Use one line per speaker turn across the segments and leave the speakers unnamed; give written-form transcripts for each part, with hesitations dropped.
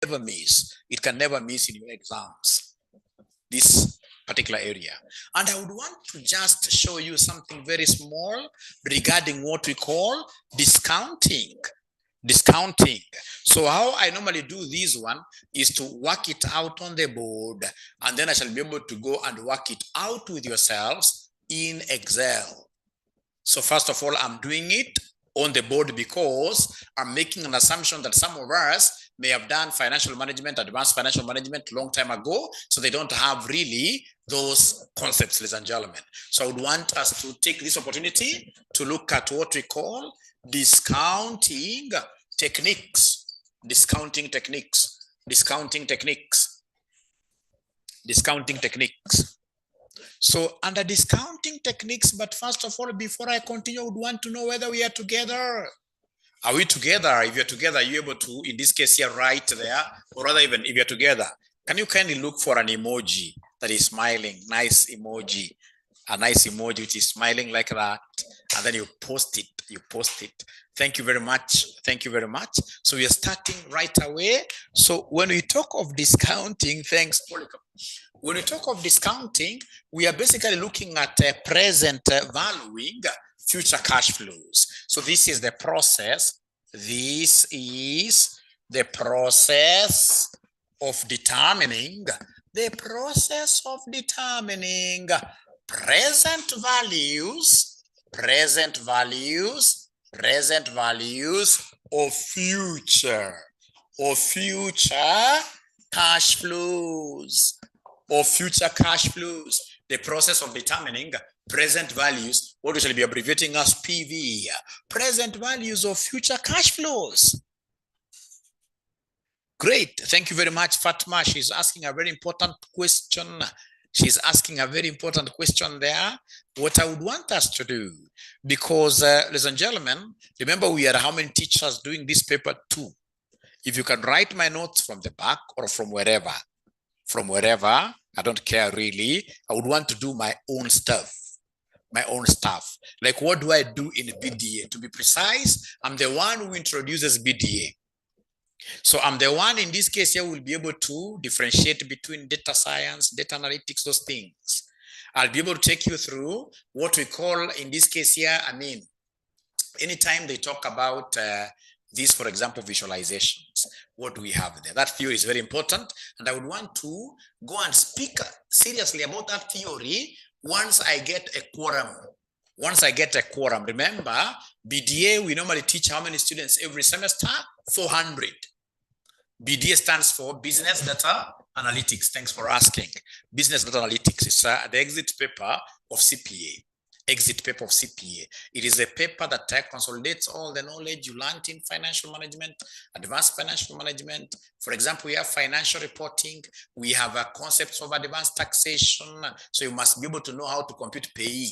never miss. It can never miss in your exams, this particular area. And I would want to just show you something very small regarding what we call discounting. Discounting. So how I normally do this one is to work it out on the board, and then I shall be able to go and work it out with yourselves in Excel. So first of all, I'm doing it on the board because I'm making an assumption that some of us may have done financial management, advanced financial management long time ago, so they don't have really those concepts, ladies and gentlemen. So I would want us to take this opportunity to look at what we call discounting techniques. Discounting techniques. Discounting techniques. Discounting techniques. So under discounting techniques, but first of all, before I continue, I would want to know whether we are together. Are we together? If you're together, are you able to, in this case here, right there, or rather even if you're together, can you kindly look for an emoji that is smiling, nice emoji, a nice emoji which is smiling like that, and then you post it, Thank you very much. Thank you very much. So we are starting right away. So when we talk of discounting, thanks, Polycarp. When we talk of discounting, we are basically looking at present valuing future cash flows. So this is the process. This is the process of determining present values of future cash flows. The process of determining present values, what we shall be abbreviating as PV, present values of future cash flows. Great, thank you very much, Fatma. She's asking a very important question. There. What I would want us to do, because ladies and gentlemen, remember we are how many teachers doing this paper? 2. If you can write my notes from the back or from wherever, I don't care really. I would want to do my own stuff. Like what do I do in BDA? To be precise, I'm the one who introduces BDA. So I'm the one in this case here will be able to differentiate between data science, data analytics, those things. I'll be able to take you through what we call in this case here, I mean, anytime they talk about this, for example, visualizations, what do we have there? That theory is very important, and I would want to go and speak seriously about that theory once I get a quorum. Remember, BDA, we normally teach how many students every semester? 400. BDA stands for Business Data Analytics. Thanks for asking. Business Data Analytics is the exit paper of CPA. It is a paper that consolidates all the knowledge you learned in financial management, advanced financial management. For example, we have financial reporting. We have concepts of advanced taxation. So you must be able to know how to compute pay.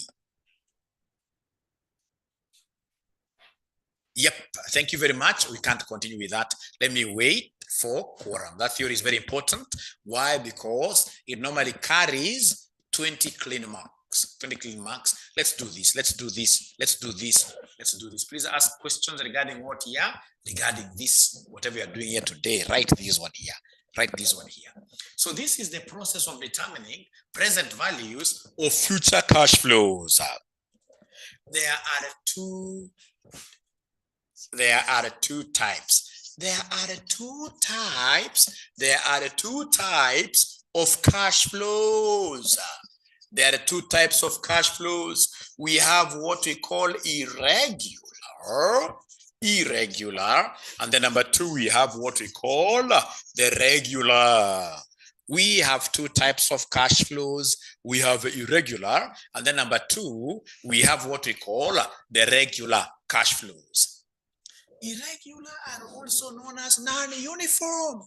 Yep, thank you very much. We can't continue with that. Let me wait for quorum. That theory is very important. Why? Because it normally carries 20 clean marks. Let's do this. Please ask questions regarding what here? Regarding this, whatever you are doing here today, write this one here. So this is the process of determining present values of future cash flows. There are two types. There are two types of cash flows. We have what we call irregular, and then number 2, we have what we call the regular. We have 2 types of cash flows. We have irregular, and then number 2, we have what we call the regular cash flows. Irregular are also known as non-uniform.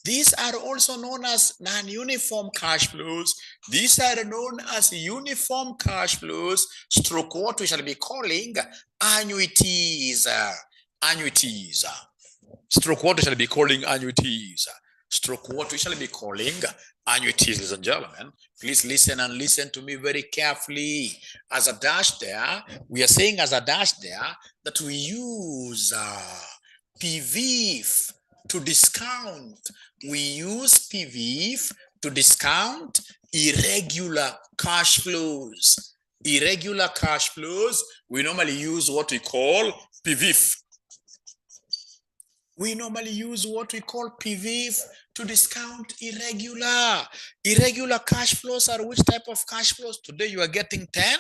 These are also known as non-uniform cash flows. These are known as uniform cash flows, stroke what we shall be calling annuities. Stroke what we shall be calling annuities. Ladies and gentlemen. Please listen and listen to me very carefully. As a dash there, we are saying as a dash there that we use PV to discount. We use PVIF to discount irregular cash flows. Irregular cash flows, we normally use what we call PVIF. We normally use what we call PVIF to discount irregular cash flows. Are which type of cash flows? Today you are getting 10,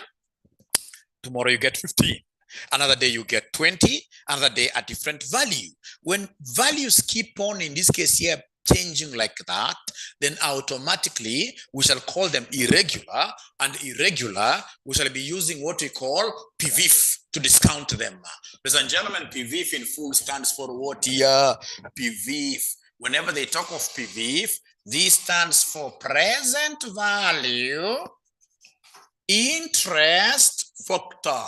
tomorrow you get 15, another day you get 20, another day a different value. When values keep on, in this case here, changing like that, then automatically we shall call them irregular, and irregular we shall be using what we call PVIF to discount them. Ladies and gentlemen, PVIF in full stands for what here? PVIF. Whenever they talk of PVIF, this stands for present value interest factor.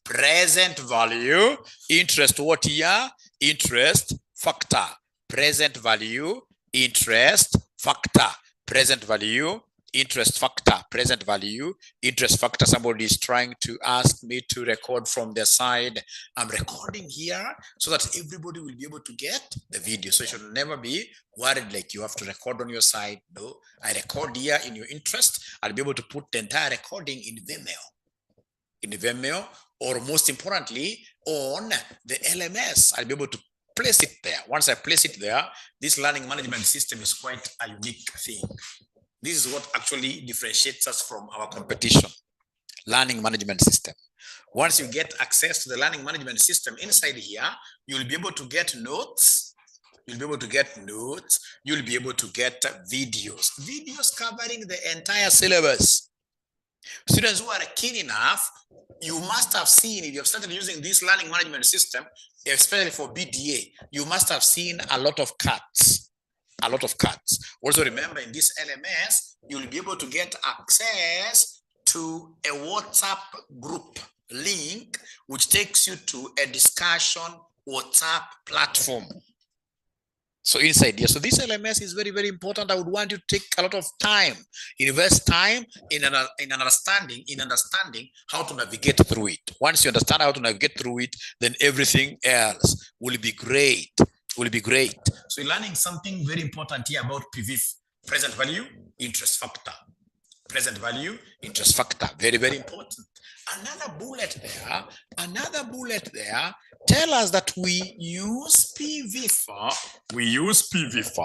Present value interest, what here? Interest factor. Present value interest factor. Present value interest factor. Present value interest factor. Somebody is trying to ask me to record from their side. I'm recording here so that everybody will be able to get the video. So you should never be worried like you have to record on your side. No, I record here in your interest. I'll be able to put the entire recording in Vimeo, or most importantly on the LMS. I'll be able to place it there. Once I place it there, this learning management system is quite a unique thing. This is what actually differentiates us from our competition. Learning management system. Once you get access to the learning management system inside here, you'll be able to get notes. You'll be able to get notes. You'll be able to get videos. Videos covering the entire syllabus. Students who are keen enough, you must have seen, if you have started using this learning management system, especially for BDA, you must have seen a lot of cuts. A lot of cuts. Also remember, in this LMS, you'll be able to get access to a WhatsApp group link, which takes you to a discussion WhatsApp platform. So inside here, so this LMS is very, very important. I would want you to take a lot of time, invest time in understanding how to navigate through it. Once you understand how to navigate through it, then everything else will be great. So you're learning something very important here about PVIF, present value interest factor. Present value interest factor, very, very important. Another bullet there tell us that we use PVIF. We use PVIF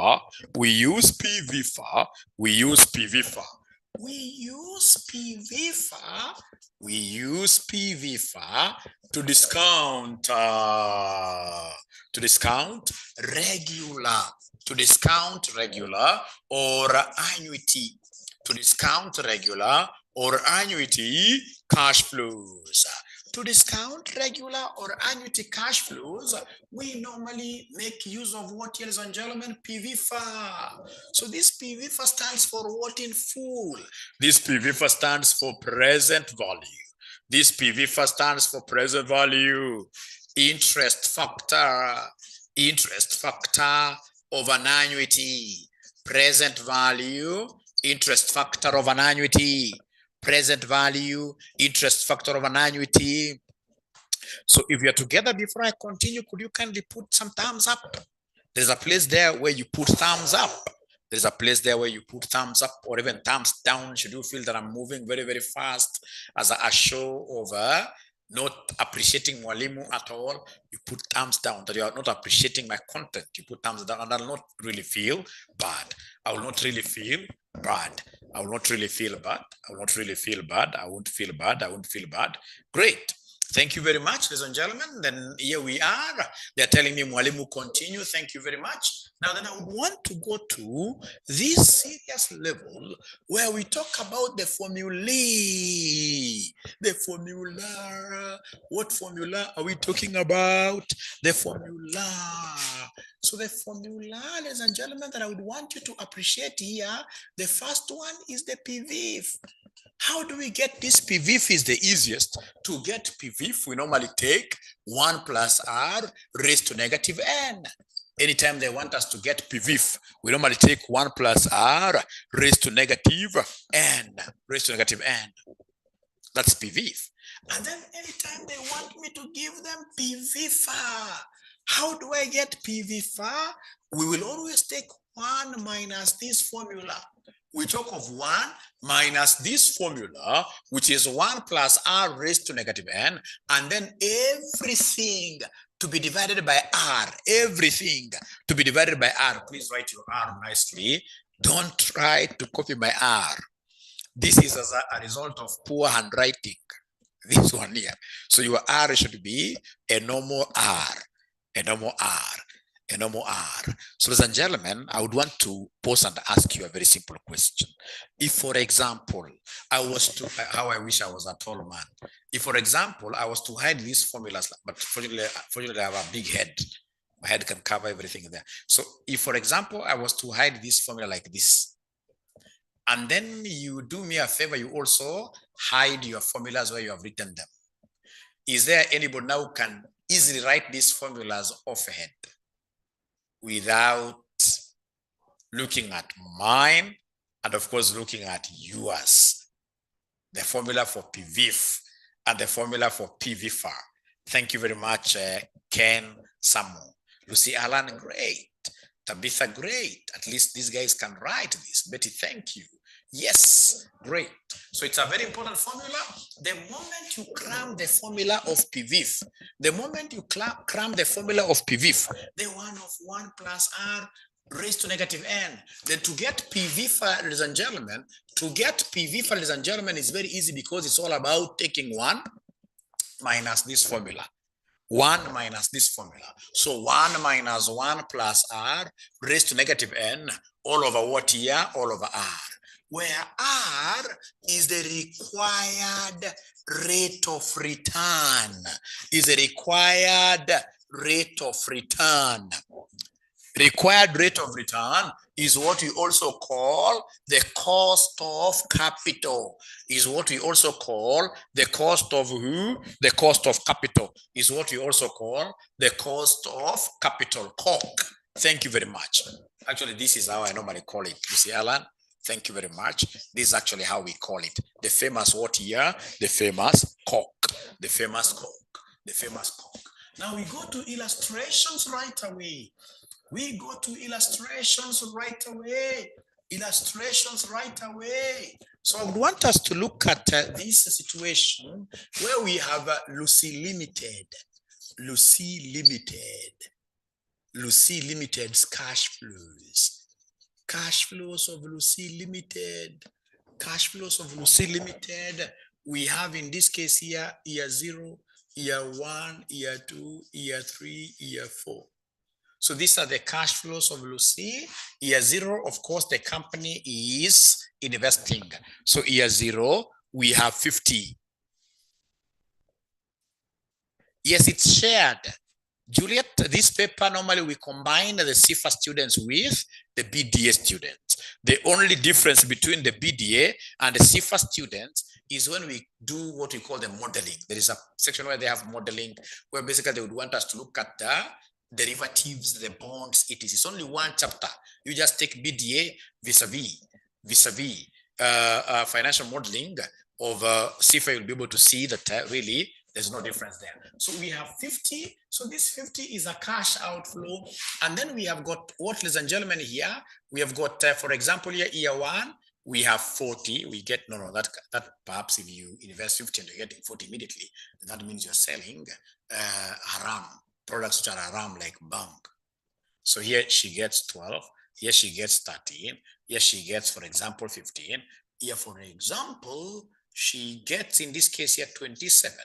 to discount regular or annuity. To discount regular or annuity cash flows. To discount regular or annuity cash flows, we normally make use of what, ladies and gentlemen? PVIF. So this PVIF stands for what in full? This PVIF stands for present value. This PVIF stands for present value interest factor of an annuity. Present value interest factor of an annuity. Present value interest factor of an annuity. So if you're together, before I continue, could you kindly put some thumbs up? There's a place there where you put thumbs up. There's a place there where you put thumbs up or even thumbs down. Should you feel that I'm moving very, very fast as a show of not appreciating Mwalimu at all, you put thumbs down. That you are not appreciating my content, you put thumbs down, and I'll not really feel bad. I will not really feel bad. I will not really feel bad. I will not really feel bad. I won't feel bad. I won't feel bad. Great. Thank you very much, ladies and gentlemen. Then here we are. They're telling me, Mwalimu, continue. Thank you very much. Now then, I would want to go to this serious level where we talk about the formulae. The formula. What formula are we talking about? The formula. So the formula, ladies and gentlemen, that I would want you to appreciate here, the first one is the PVIF. How do we get this? PVIF is the easiest. To get PVIF, we normally take 1 plus r raised to negative n. Anytime they want us to get PVIF, we normally take 1 plus r raised to negative n. That's PVIF. And then anytime they want me to give them PVIF, How do I get PV far? We will always take 1 minus this formula. We talk of 1 minus this formula, which is 1 plus r raised to negative n, and then everything to be divided by r, everything to be divided by r. Please write your r nicely. Don't try to copy my r. This is as a result of poor handwriting, this one here. So your r should be a normal r, a normal r, a normal r. So ladies and gentlemen, I would want to pause and ask you a very simple question. If, for example, I was to, how I wish I was a tall man. If, for example, I was to hide these formulas, but fortunately I have a big head. My head can cover everything there. So if, for example, I was to hide this formula like this, and then you do me a favor, you also hide your formulas where you have written them. Is there anybody now who can easily write these formulas offhand without looking at mine and of course looking at yours? The formula for PVF and the formula for PVFAR. Thank you very much, Ken, Samu, Lucy Alan, great. Tabitha, great. At least these guys can write this. Betty, thank you. Yes, great. So it's a very important formula. The moment you cram the formula of PVF, the moment you cram the formula of PVF, the one of 1 plus r raised to negative n, then to get PVF, ladies and gentlemen, ladies and gentlemen, is very easy because it's all about taking 1 minus this formula. 1 minus this formula. So 1 minus 1 plus r raised to negative n, all over what here? All over r. Where r is the required rate of return. Is the required rate of return. Required rate of return is what we also call the cost of capital. Is what we also call the cost of who? The cost of capital is what we also call the cost of capital, COC. Thank you very much. Actually, this is how I normally call it. You see, Alan? Thank you very much. This is actually how we call it. The famous what here? The famous COC. The famous COC. The famous COC. Now we go to illustrations right away. We go to illustrations right away. Illustrations right away. So I would want us to look at this situation where we have Lucy Limited. Lucy Limited's cash flows. Cash flows of Lucy Limited. Cash flows of Lucy Limited. We have in this case here, year 0, year 1, year 2, year 3, year 4. So these are the cash flows of Lucy. Year 0, of course, the company is investing. So year 0, we have 50. Yes, it's shared. Juliet, this paper, normally we combine the CIFA students with the BDA students. The only difference between the BDA and the CIFA students is when we do what we call the modeling. There is a section where they have modeling, where basically they would want us to look at the derivatives, the bonds. It's only one chapter. You just take BDA vis-a-vis financial modeling of CIFA. You'll be able to see that really there's no difference there. So we have 50. So this 50 is a cash outflow. And then we have got what, ladies and gentlemen, here. We have got, for example, here, year 1, we have 40. We get, that perhaps if you invest 50 and you get 40 immediately, that means you're selling haram, products which are haram like bank. So here she gets 12. Here she gets 13. Here she gets, for example, 15. Here, for example, she gets, in this case here, 27.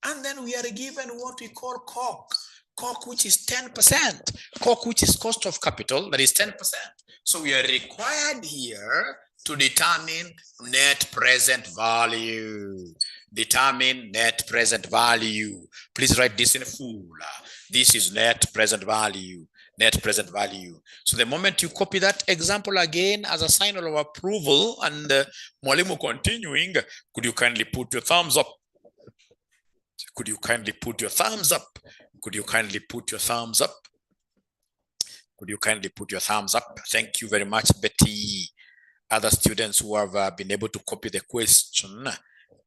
And then we are given what we call COC, which is 10%, COC, which is cost of capital, that is 10%. So we are required here to determine net present value. Determine net present value. Please write this in full. This is net present value. Net present value. So the moment you copy that example again as a sign of approval, and Mwalimu continuing, could you kindly put your thumbs up? Could you kindly put your thumbs up? Could you kindly put your thumbs up? Could you kindly put your thumbs up? Thank you very much, Betty. Other students who have been able to copy the question,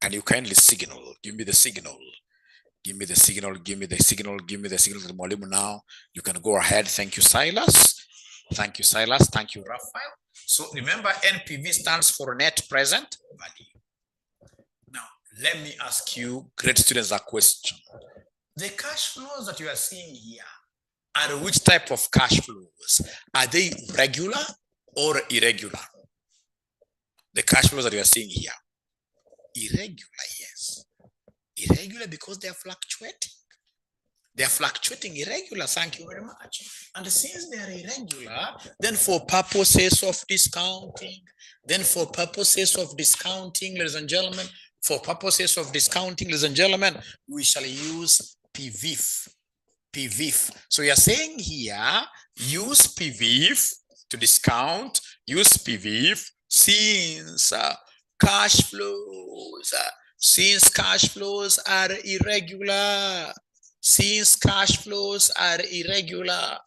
can you kindly signal? Give me the signal. Give me the signal, give me the signal, give me the signal. Mwalimu now. You can go ahead. Thank you, Silas. Thank you, Silas. Thank you, Raphael. So remember, NPV stands for net present value. Now, let me ask you, great students, a question. The cash flows that you are seeing here are which type of cash flows? Are they regular or irregular? The cash flows that you are seeing here. Irregular, yes. Irregular because they are fluctuating. They are fluctuating irregular, thank you very much. And since they are irregular, then for purposes of discounting, ladies and gentlemen, we shall use PVIF. PVIF. So you're saying here, use PVIF to discount, use PVIF since cash flows are irregular. Since cash flows are irregular.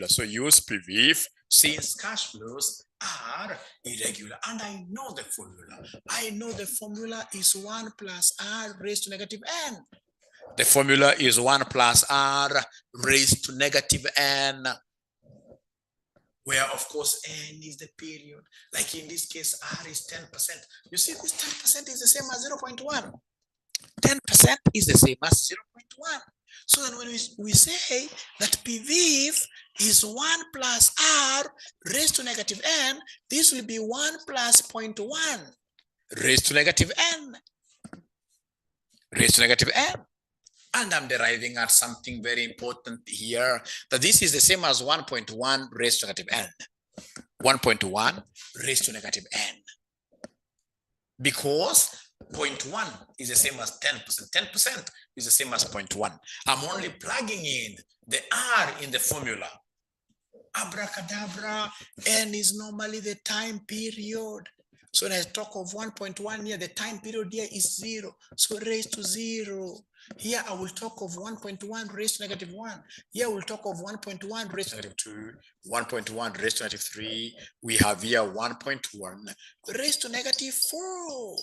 So use PVIF since cash flows are irregular. And I know the formula is 1 plus r raised to negative n. The formula is 1 plus r raised to negative n, where of course n is the period. Like in this case, r is 10%. You see, this 10% is the same as 0.1. 10% is the same as 0.1. So then when we say that PVIF is 1 plus r raised to negative n, this will be 1 plus 0.1 raised to negative n. And I'm deriving at something very important here, that this is the same as 1.1 raised to negative n. 1.1 raised to negative n. Because 0.1 is the same as 10%. 10% is the same as 0.1. I'm only plugging in the r in the formula. Abracadabra, n is normally the time period. So when I talk of 1.1 here, the time period here is 0. So raised to 0. Here I will talk of 1.1 raised to negative 1. Here we'll talk of 1.1 raised to negative 2, 1.1 raised to negative 3. We have here 1.1 raised to negative 4.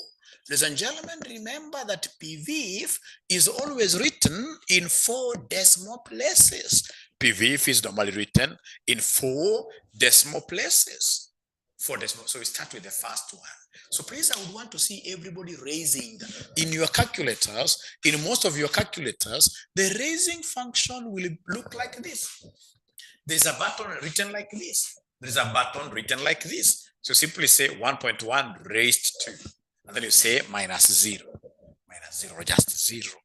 Ladies and gentlemen, remember that PVIF is always written in 4 decimal places. PVIF is normally written in 4 decimal places. 4 decimal. So we start with the first one. So please, I would want to see everybody raising in your calculators. In most of your calculators, the raising function will look like this. There's a button written like this. There's a button written like this. So simply say 1.1 raised to, and then you say minus 0, just 0.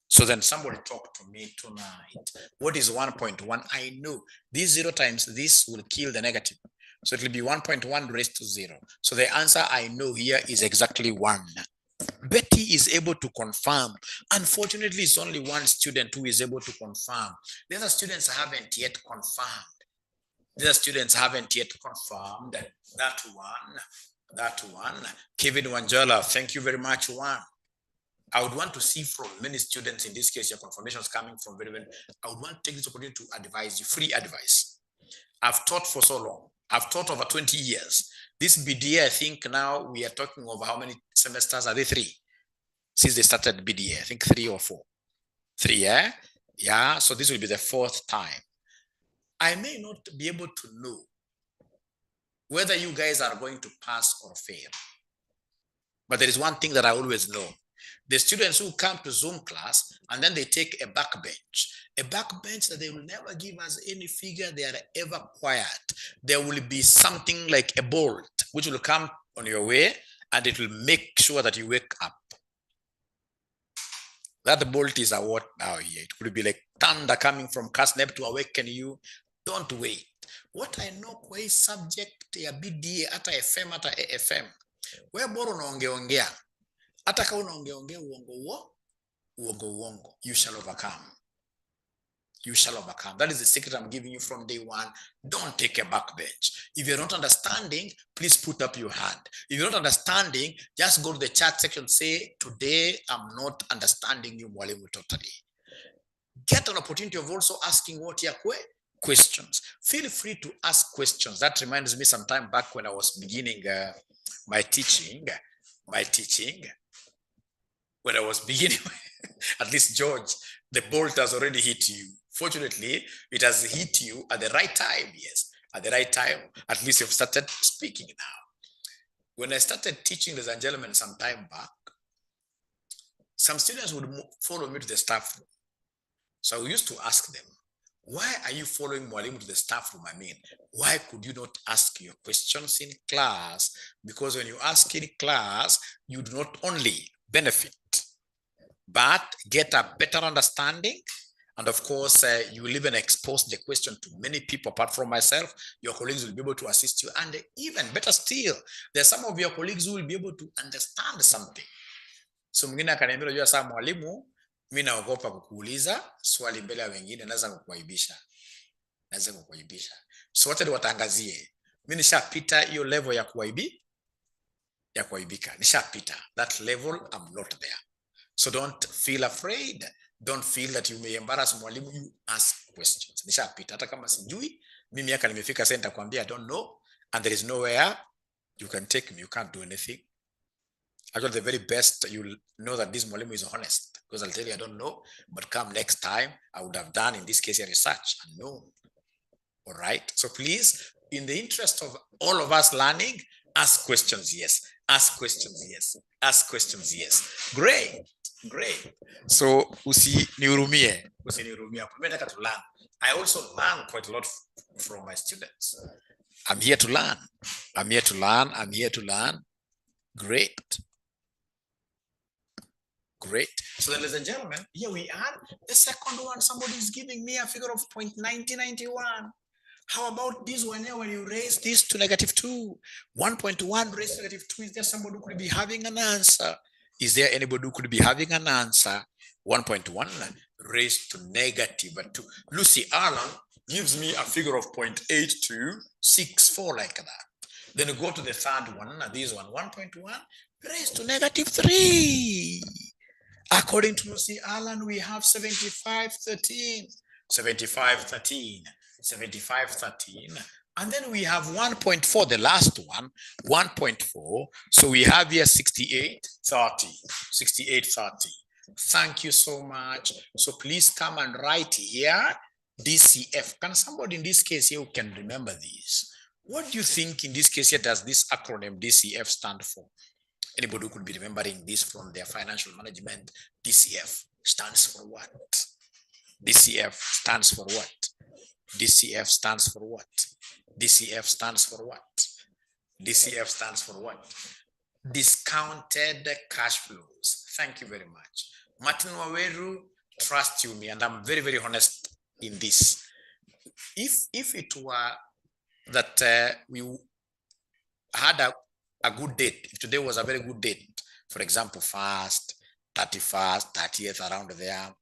So then somebody talk to me tonight. What is 1.1? I know this 0 times this will kill the negative. So it will be 1.1 raised to 0. So the answer I know here is exactly 1. Betty is able to confirm. Unfortunately, it's only one student who is able to confirm. The other students haven't yet confirmed. That one. Kevin Wanjala, thank you very much, one. I would want to see from many students, in this case, your confirmation is coming from very well. I would want to take this opportunity to advise you, free advice. I've taught for so long. I've taught over 20 years. This BDA, I think now we are talking over how many semesters are they? 3. Since they started BDA, I think 3 or 4. 3, yeah? Yeah, so this will be the 4th time. I may not be able to know whether you guys are going to pass or fail. But there is one thing that I always know. The students who come to Zoom class and then they take a backbench that they will never give us any figure they are ever quiet. There will be something like a bolt which will come on your way and it will make sure that you wake up. That bolt is a what now here? It could be like thunder coming from Kasneb to awaken you. Don't wait. What I know kwa hii subject ya BDA hata FM hata AFM. Wewe bora unaongeongea. Hata kama unaongeongea uongo, you shall overcome. That is the secret I'm giving you from day one. Don't take a backbench. If you're not understanding, please put up your hand. If you're not understanding, just go to the chat section, say, today I'm not understanding you, mwalimu, totally. Get an opportunity of also asking what your questions. Feel free to ask questions. That reminds me some time back when I was beginning my teaching. when I was beginning, at least George, the bolt has already hit you. Fortunately, it has hit you at the right time. Yes, at the right time. At least you've started speaking now. When I started teaching, ladies and gentlemen, some time back, some students would follow me to the staff room. So I used to ask them, why are you following Mwalimu to the staff room? I mean, why could you not ask your questions in class? Because when you ask in class, you do not only benefit, but get a better understanding. And of course, you will even expose the question to many people apart from myself. Your colleagues will be able to assist you. And even better still, there's some of your colleagues who will be able to understand something. So mwingine akaniambia, unajua saa mwalimu, mimi naogopa kukuuliza swali mbele ya wengine, naweza kukuaibisha. So wacha niwatangazie. Mimi nishapita hiyo level ya kuaibika. Nishapita. That level, I'm not there. So don't feel afraid. Don't feel that you may embarrass mwalimu. You ask questions. Nishapita. Hata kama sijui, mimi miaka nimefika sasa nitakwambia I don't know, and there is nowhere you can take me. You can't do anything. Actually, the very best, you'll know that this mwalimu is honest, because I'll tell you I don't know, but come next time, I would have done, in this case, a research and known. All right. So please, in the interest of all of us learning, ask questions. Yes. Ask questions. Yes. Ask questions. Yes. Great. Great. So usinihurumie. To learn. I also learn quite a lot from my students. I'm here to learn. I'm here to learn. I'm here to learn. Great. Great. So then, ladies and gentlemen, here we are. The second one, somebody is giving me a figure of 0.9091. How about this one here? When you raise this to -2, 1.1 raised to -2, is there somebody who could be having an answer? Is there anybody who could be having an answer? 1.1 raised to -2. Lucy Allen gives me a figure of 0.8264, like that. Then you go to the third one, this one, 1.1 raised to -3. According to Lucy Allen, we have 7513, 7513, 7513. And then we have 1.4, the last one, 1.4. So we have here 6830, 6830. Thank you so much. So please come and write here, DCF. Can somebody in this case here who can remember this? What do you think in this case here does this acronym DCF stand for? Anybody who could be remembering this from their financial management? DCF stands for what? DCF stands for what? DCF stands for what? DCF stands for what? DCF stands for what? Discounted cash flows. Thank you very much. Martin Waweru, trust you me, and I'm very, very honest in this. If it were that we had a good date, if today was a very good date, for example, 1st, 31st, 30th, around there,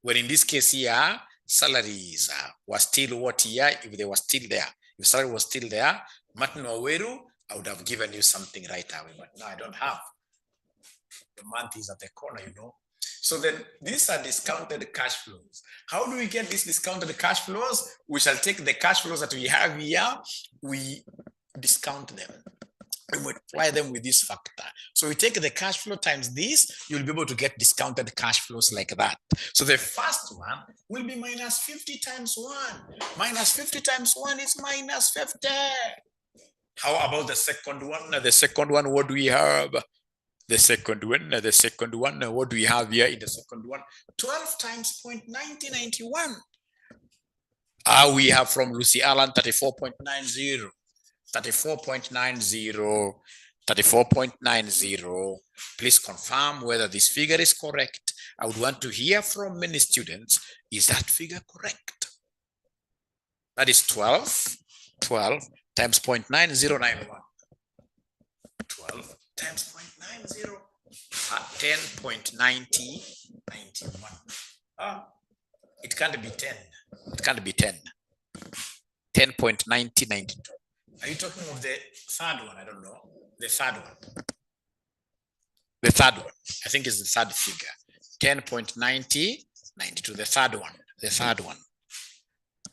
when in this case here, salaries were still what here, if they were still there, if salary was still there, Martin Waweru, I would have given you something right away, but now I don't have. The month is at the corner, you know. So then these are discounted cash flows. How do we get these discounted cash flows? We shall take the cash flows that we have here, we discount them. We multiply them with this factor. So we take the cash flow times this, you'll be able to get discounted cash flows like that. So the first one will be -50 times 1. -50 times 1 is -50. How about the second one? The second one, what do we have? The second one, what do we have here in the second one? 12 times 0.9091. We have from Lucy Allen 34.90. 34.90, 34.90. Please confirm whether this figure is correct. I would want to hear from many students. Is that figure correct? That is 12 times 0.9091. 12 times 0.90, 10.9091. It can't be 10. It can't be 10. 10.9092. Are you talking of the third one? I don't know. The third one. The third one. I think it's the third figure. 10.9092. The third one. The third one.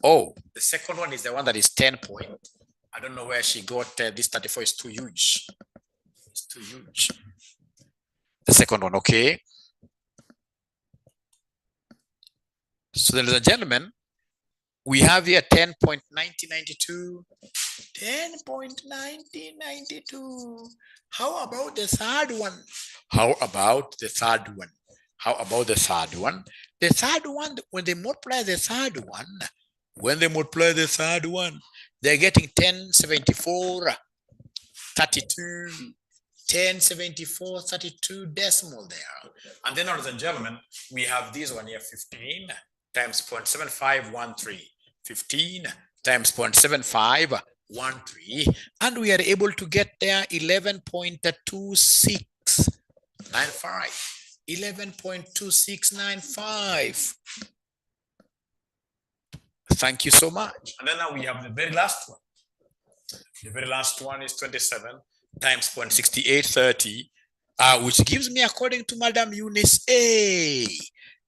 Oh, the second one is the one that is 10 point. I don't know where she got this 34 is too huge. It's too huge. The second one, okay. So ladies and gentlemen, we have here 10.9092, 10.9092. How about the third one? How about the third one? How about the third one? The third one, when they multiply the third one, they're getting 1074, 32, 1074, 32 decimal there. And then, ladies and gentlemen, we have this one here, 15 times 0.7513. 15 times 0.7513. And we are able to get there 11.2695. 11.2695. Thank you so much. And then now we have the very last one. The very last one is 27 times 0.6830, which gives me, according to Madam Eunice,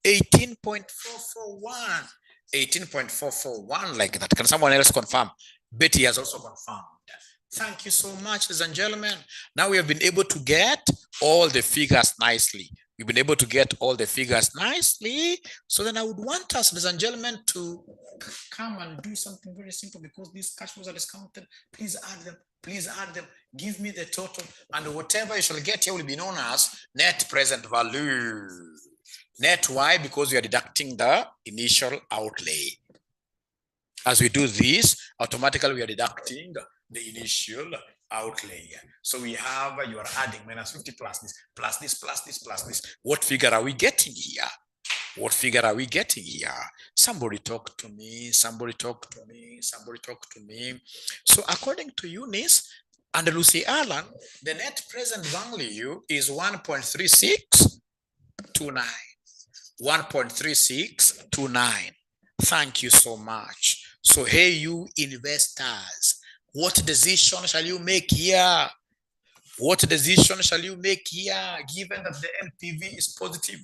18.441. 18.441, like that. Can someone else confirm? Betty has also confirmed. Thank you so much, ladies and gentlemen. Now we have been able to get all the figures nicely. We've been able to get all the figures nicely. So then I would want us, ladies and gentlemen, to come and do something very simple, because these cash flows are discounted. Please add them. Please add them. Give me the total, and whatever you shall get here will be known as net present value. Net, why? Because we are deducting the initial outlay. As we do this, automatically we are deducting the initial outlay. So we have, you are adding minus 50 plus this, plus this, plus this, plus this. What figure are we getting here? What figure are we getting here? Somebody talk to me, somebody talk to me, somebody talk to me. So according to Eunice and Lucy Allen, the net present value is 1.3629. 1.3629. Thank you so much. So hey, you investors, what decision shall you make here? What decision shall you make here, given that the NPV is positive?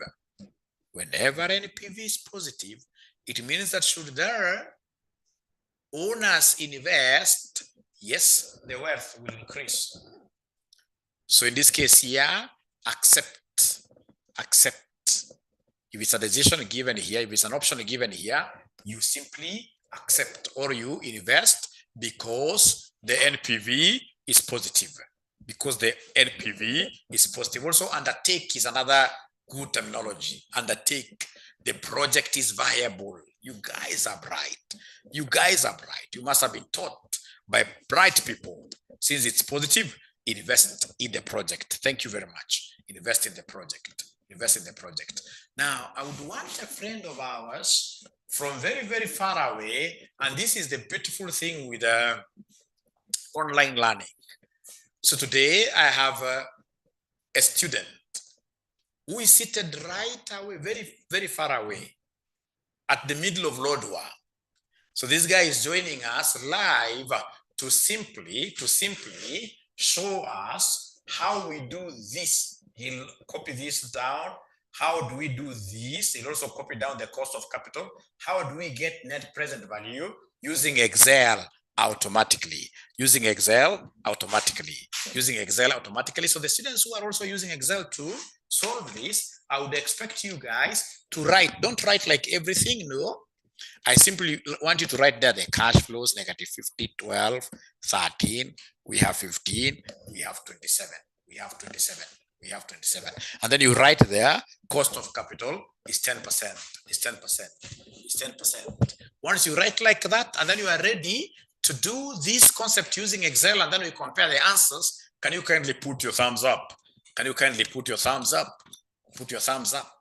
Whenever NPV is positive, it means that should their owners invest, yes, the wealth will increase. So in this case here, accept. If it's a decision given here, if it's an option given here, you simply accept, or you invest because the NPV is positive. Because the NPV is positive. Also, undertake is another good terminology. Undertake. The project is viable. You guys are bright. You guys are bright. You must have been taught by bright people. Since it's positive, invest in the project. Thank you very much. Invest in the project. Invest in the project. Now, I would want a friend of ours from very, very far away, and this is the beautiful thing with online learning. So today I have a student who is seated right away, very, very far away, at the middle of Lodwar. So this guy is joining us live to simply show us how we do this. He'll copy this down. How do we do this? He'll also copy down the cost of capital. How do we get net present value? Using Excel automatically. Using Excel automatically. Using Excel automatically. So the students who are also using Excel to solve this, I would expect you guys to write. Don't write like everything, no. I simply want you to write there the cash flows, negative 50, 12, 13, we have 15, we have 27, we have 27, we have 27. And then you write there, cost of capital is 10%, is 10%, is 10%. Once you write like that, and then you are ready to do this concept using Excel, and then we compare the answers, can you kindly put your thumbs up? Can you kindly put your thumbs up? Put your thumbs up.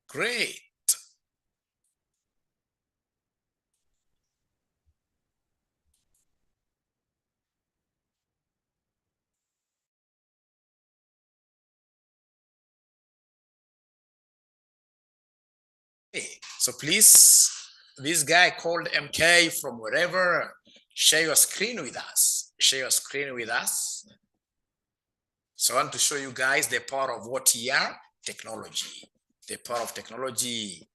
Great. So please, this guy called MK from wherever, share your screen with us. Share your screen with us. So I want to show you guys the power of what here? Technology. The power of technology.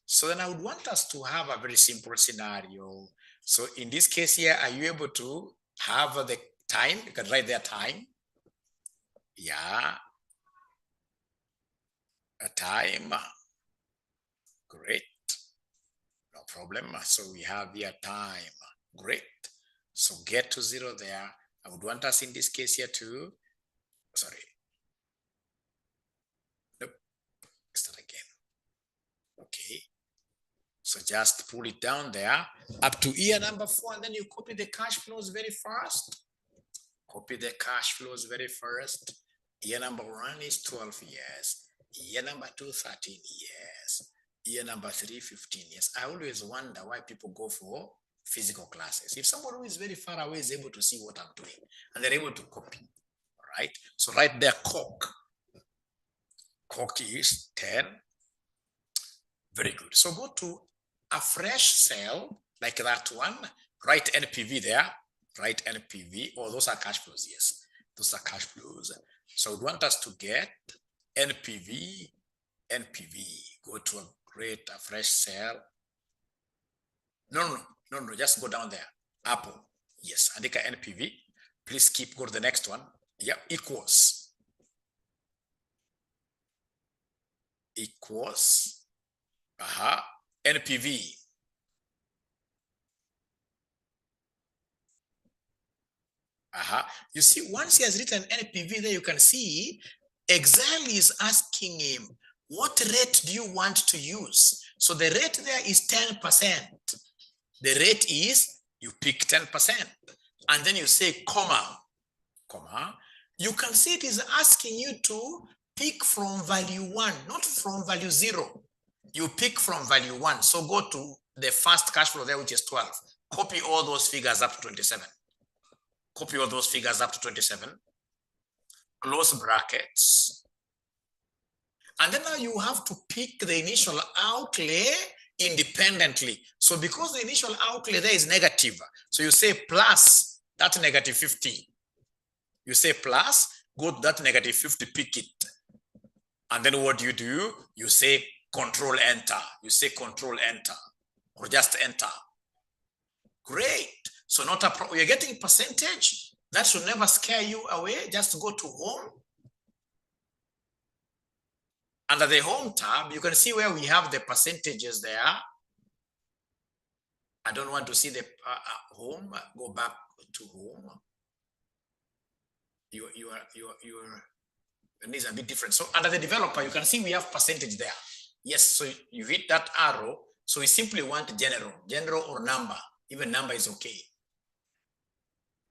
So then I would want us to have a very simple scenario. So in this case here, are you able to have the time? You can write their time. Yeah. A time. Great. No problem. So we have here time. Great. So get to 0 there. I would want us in this case here to, sorry. Nope. Start again. Okay. So just pull it down there up to year number 4, and then you copy the cash flows very fast. Copy the cash flows very first. Year number 1 is 12 years. Year number 2, 13 years. Year number 3, 15 years. I always wonder why people go for physical classes. If someone who is very far away is able to see what I'm doing and they're able to copy, all right? So right there, cork. Cork is 10. Very good. So go to a fresh cell like that one. Write NPV there. Write NPV. Oh, those are cash flows. Yes, those are cash flows. So we want us to get NPV. Go to a fresh cell. No. Just go down there. Apple. Yes, andika NPV. Please go to the next one. Yeah, equals. NPV. You see, once he has written NPV there, you can see Excel is asking him, what rate do you want to use? So the rate there is 10%. The rate is, you pick 10%. And then you say, comma. You can see it is asking you to pick from value 1, not from value 0. You pick from value 1. So go to the first cash flow there, which is 12. Copy all those figures up to 27. Copy all those figures up to 27. Close brackets. And then now you have to pick the initial outlay independently. So because the initial outlay there is negative, so you say plus that negative 50. You say plus, go to that negative 50, pick it. And then what do? You say control enter. You say control enter or just enter. Great. So not a problem. You're getting percentage. That should never scare you away. Just go to home. Under the home tab, you can see where we have the percentages there. I don't want to see the home. Go back to home. Your needs are a bit different. So under the developer, you can see we have percentage there. Yes, so you hit that arrow. So we simply want general or number. Even number is okay.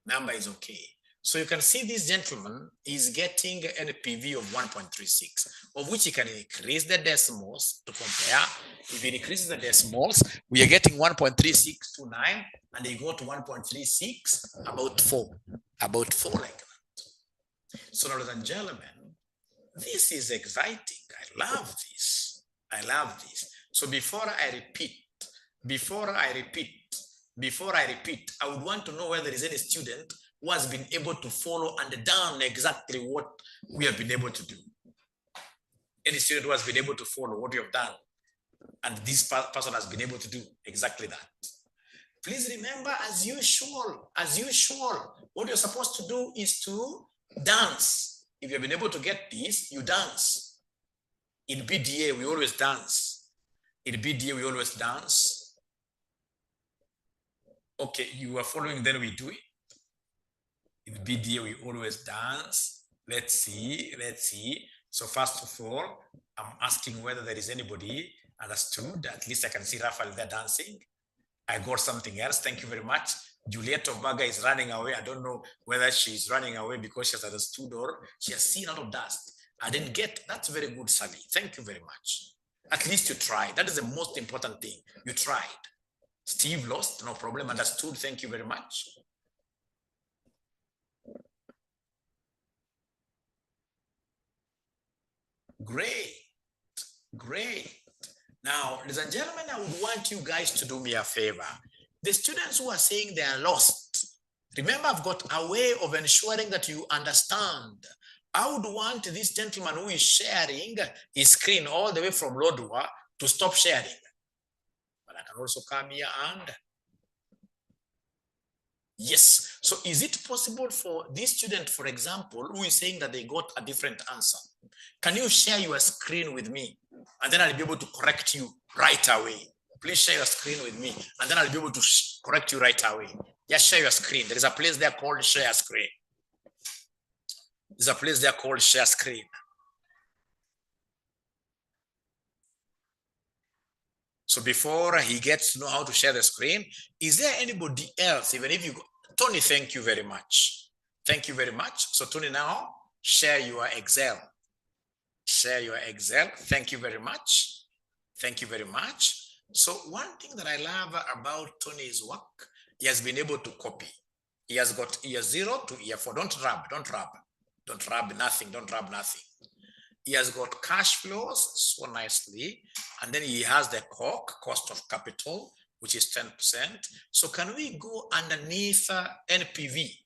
Number is okay. So you can see this gentleman is getting an NPV of 1.36, of which he can increase the decimals to compare. If he increases the decimals, we are getting 1.3629, and they go to 1.36, about 4 like that. So ladies and gentlemen, this is exciting. I love this. So before I repeat, I would want to know whether there is any student who has been able to follow and done exactly what we have been able to do. Any student who has been able to follow what we have done, and this person has been able to do exactly that. Please remember, as usual, what you're supposed to do is to dance. If you've been able to get this, you dance. In BDA, we always dance. Okay, you are following, then we do it. In BDA, we always dance. Let's see. So first of all, I'm asking whether there is anybody understood. At least I can see Rafael there dancing. I got something else. Thank you very much. Juliet Obaga is running away. I don't know whether she's running away because she has understood or she has seen a lot of dust. I didn't get. That's very good, Sally. Thank you very much. At least you tried. That is the most important thing. You tried. Steve lost, no problem. Understood. Thank you very much. Great. Now, ladies and gentlemen, I would want you guys to do me a favor. The students who are saying they are lost, remember, I've got a way of ensuring that you understand. I would want this gentleman who is sharing his screen all the way from Lodwar to stop sharing. But I can also come here and yes. So is it possible for this student, for example, who is saying that they got a different answer? Can you share your screen with me? And then I'll be able to correct you right away. Please share your screen with me. And then I'll be able to correct you right away. Just share your screen. There is a place there called share screen. There's a place there called share screen. So before he gets to know how to share the screen, is there anybody else, even if you go, Tony, thank you very much. Thank you very much. So Tony, now share your Excel. Share your Excel. Thank you very much. Thank you very much. So one thing that I love about Tony's work, he has been able to copy. He has got year 0 to year 4. Don't rub nothing. Don't rub nothing. He has got cash flows so nicely. And then he has the cost of capital, which is 10%. So can we go underneath NPV?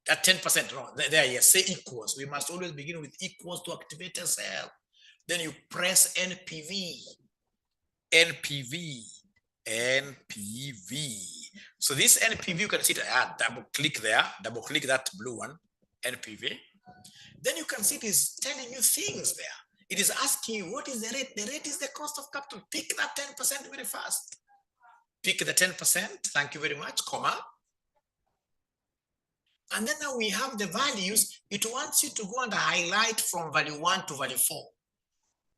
That 10%, no, there, yes, say equals. We must always begin with equals to activate a cell. Then you press NPV. So this NPV, you can see it, double click there, double click that blue one, NPV. Then you can see it is telling you things there. It is asking you, what is the rate? The rate is the cost of capital. Pick that 10% very fast. Pick the 10%. Thank you very much, comma. And then now we have the values. It wants you to go and highlight from value 1 to value 4.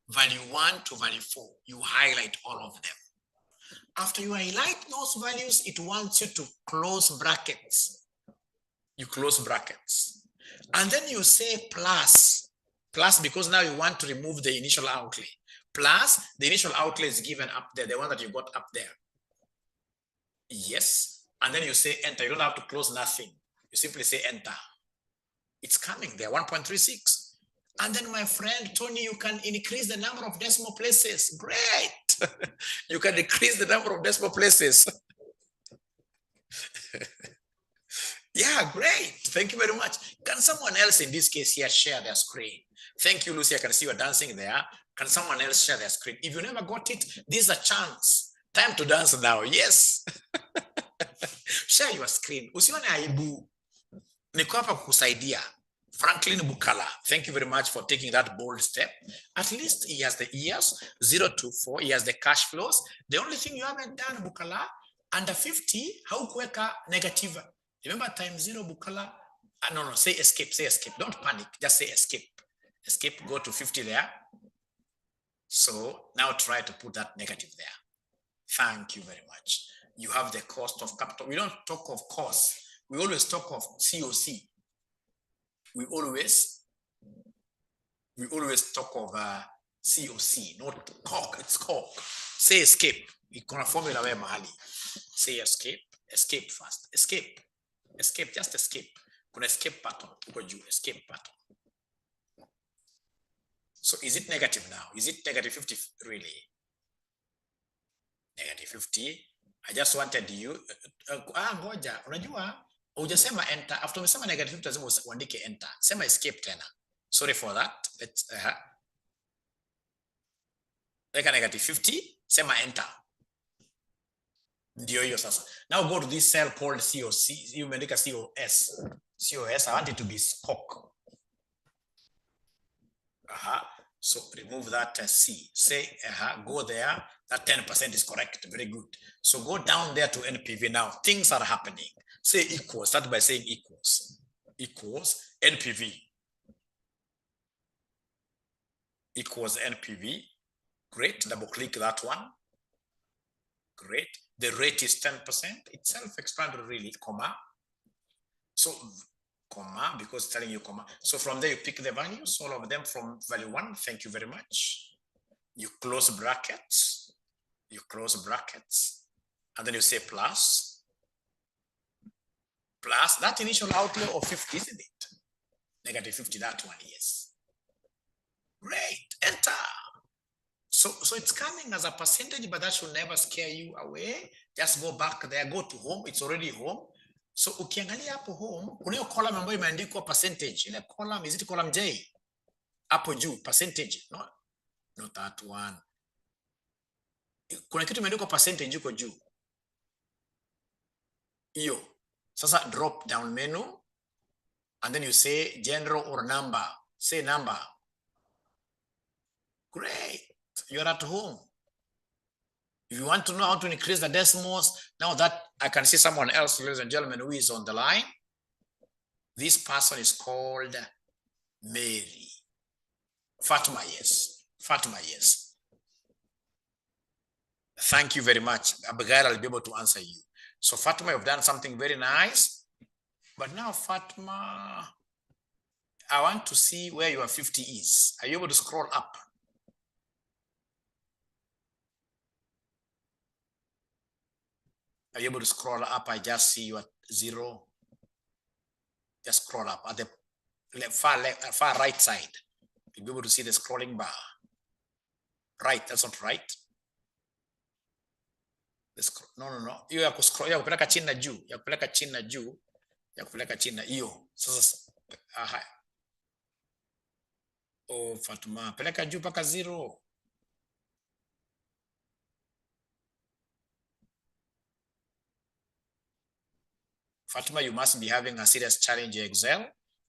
Value 1 to value 4. You highlight all of them. After you highlight those values, it wants you to close brackets. You close brackets. And then you say plus. Plus because now you want to remove the initial outlay. Plus the initial outlay is given up there, the one that you got up there. Yes. And then you say enter. You don't have to close nothing. You simply say enter. It's coming there, 1.36. And then my friend Tony, you can increase the number of decimal places. Great. You can increase the number of decimal places. Yeah, great. Thank you very much. Can someone else in this case here share their screen? Thank you, Lucy. I can see you're dancing there. Can someone else share their screen? If you never got it, this is a chance. Time to dance now. Yes. Share your screen. Usione aibu. Niko hapa kukusaidia. Franklin Bukala, thank you very much for taking that bold step. At least he has the years, 0 to 4, he has the cash flows. The only thing you haven't done, Bukala, under 50, haukuweka negative. Remember time 0, Bukala? No, say escape, Don't panic, just say escape. Escape, go to 50 there. So now try to put that negative there. Thank you very much. You have the cost of capital. We don't talk of cost. We always talk of COC. We always talk of COC, not cock, it's cock. Say escape. Ikona formula where mahali. Say escape first. Escape, just escape. Kuna escape button. Escape button. So is it negative now? Is it negative 50 really? Negative 50. I just wanted you. Ngoja, unajua? Ujasema enter. After umesema negative 50 lazima uandike enter. Sema escape tena. Sorry for that. Let's like a negative 50, sema enter. Ndio hiyo sasa. Now go to this cell called COC. You umeandika COS. COS, I want it to be scock. So remove that C. Say, go there. That 10% is correct. Very good. So go down there to NPV now. Things are happening. Say equals. Start by saying equals. Equals NPV. Equals NPV. Great. Double click that one. Great. The rate is 10%. It's self-explanatory really, comma. So, comma, because it's telling you comma. So from there you pick the values, all of them from value 1. Thank you very much. You close brackets. You close brackets. And then you say plus. Plus that initial outlay of 50, isn't it? Negative 50, that one, yes. Great. Enter. So it's coming as a percentage, but that should never scare you away. Just go back there, go to home. It's already home. So ukiangalia hapo home, kuna hiyo column ambayo imeandikwa percentage. Ile column, is it column J? Hapo juu, percentage. No, not that one. Kuna kitu imeandikwa percentage huko juu. Hiyo. Sasa drop down menu. And then you say general or number. Say number. Great. You're at home. If you want to know how to increase the decimals, now that I can see someone else, ladies and gentlemen, who is on the line. This person is called Mary. Fatima, yes. Fatima, yes. Thank you very much. Abigail, I'll be able to answer you. So Fatima, you've done something very nice. But now, Fatima, I want to see where your 50 is. Are you able to scroll up? Are you able to scroll up? I just see you at 0. Just scroll up at the far right side. You'll be able to see the scrolling bar. Right, that's not right. No. You have to scroll. You have to peleka chini na juu. You have to peleka chini na juu. You have to peleka chini na hiyo. Sasa oh, Fatuma, peleka juu paka 0. Fatima, you must be having a serious challenge in Excel.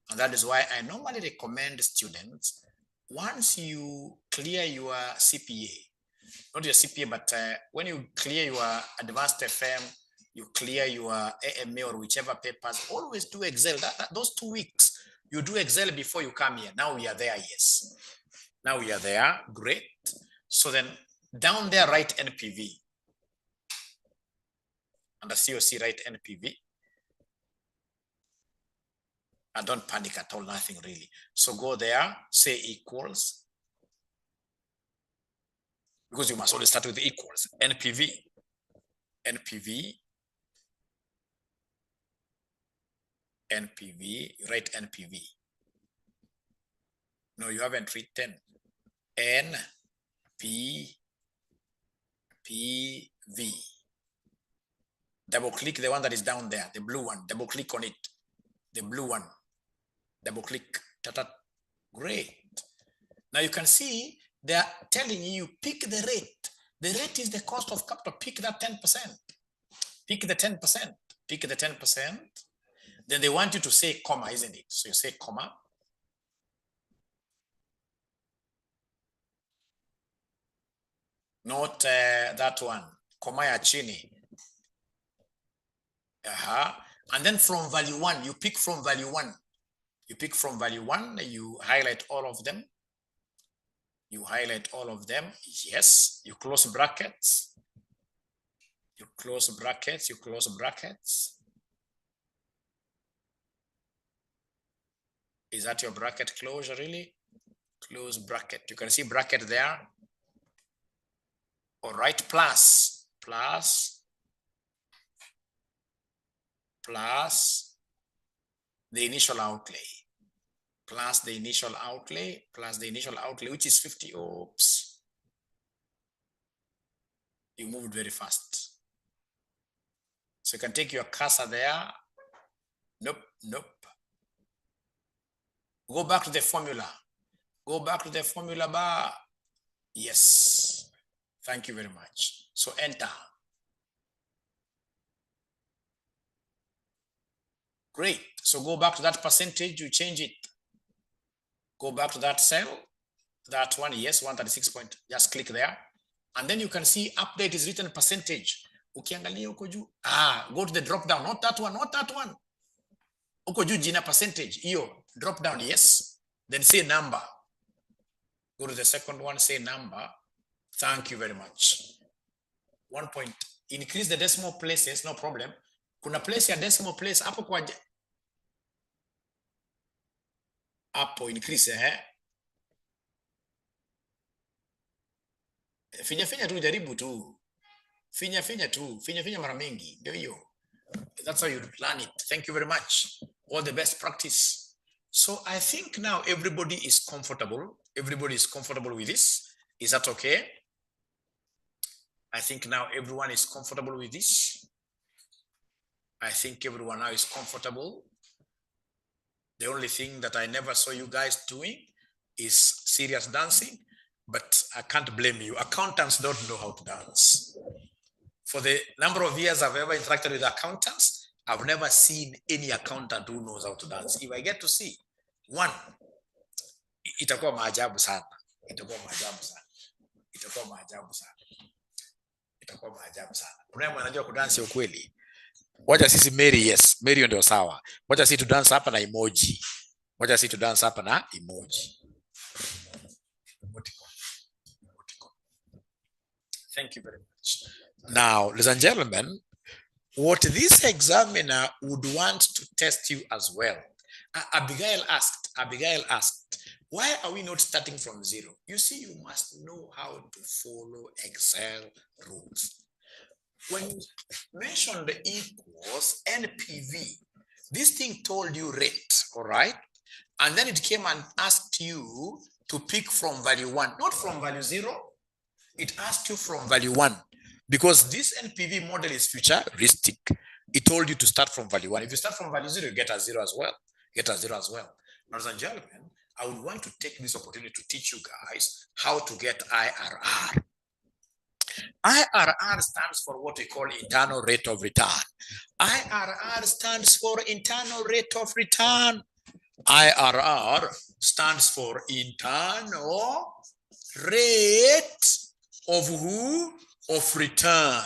And that is why I normally recommend students, once you clear your CPA, not your CPA, but when you clear your advanced FM, you clear your AMA or whichever papers, always do Excel. Those 2 weeks, you do Excel before you come here. Now we are there, yes. Now we are there, great. So then down there, write NPV. Under COC, write NPV. And don't panic at all, nothing really. So go there, say equals. Because you must always start with equals. NPV. You write NPV. No, you haven't written. NPV. Double click the one that is down there, the blue one. Double click on it. The blue one. Double click. Great. Now you can see they are telling you pick the rate. The rate is the cost of capital. Pick that 10%. Pick the 10%. Pick the 10%. Then they want you to say comma, isn't it? So you say comma. Not that one. Comma ya chini. And then from value 1, you pick from value 1. You pick from value 1, you highlight all of them. You highlight all of them. Yes. You close brackets. You close brackets. You close brackets. Is that your bracket closure really? Close bracket. You can see bracket there. All right. Plus the initial outlay. Plus the initial outlay, which is 50. Oops. You moved very fast. So you can take your cursor there. Nope. Go back to the formula. Go back to the formula bar. Yes. Thank you very much. So enter. Great. So go back to that percentage, you change it. Go back to that cell, that one, yes, 136 point, just click there. And then you can see update is written percentage. Ukiangalia huko juu, go to the drop down, not that one. Huko juu jina percentage, iyo, drop down, yes. Then say number. Go to the second one, say number. Thank you very much. 1 point, increase the decimal places, no problem. Kuna place ya decimal place, hapo kwa hapo increase finya tu, jaribu tu, finya mara mengi, ndio hiyo. That's how you learn it. Thank you very much. All the best practice. So I think now everybody is comfortable with this. Is that okay? I think now everyone is comfortable with this. I think everyone now is comfortable. The only thing that I never saw you guys doing is serious dancing, but I can't blame you. Accountants don't know how to dance. For the number of years I've ever interacted with accountants, I've never seen any accountant who knows how to dance. If I get to see one, itakuwa maajabu sana. Itakuwa maajabu sana. Itakuwa maajabu sana. Itakuwa maajabu sana. Kuna mtu anajua kudansi ukweli. Wacha sisi Mary, yes. Mary ndio sawa. Wacha sisi tudance hapa na emoji. Wacha sisi tudance hapa na emoji. Thank you very much. Now, ladies and gentlemen, what this examiner would want to test you as well. Abigail asked, why are we not starting from zero? You see, you must know how to follow Excel rules. When you mentioned the equals NPV, this thing told you rate, all right? And then it came and asked you to pick from value 1, not from value 0. It asked you from value 1 because this NPV model is futuristic. It told you to start from value 1. If you start from value 0, you get a 0 as well. Ladies and gentlemen, I would want to take this opportunity to teach you guys how to get IRR. IRR stands for what we call internal rate of return. IRR stands for internal rate of return. IRR stands for internal rate of who? Of return.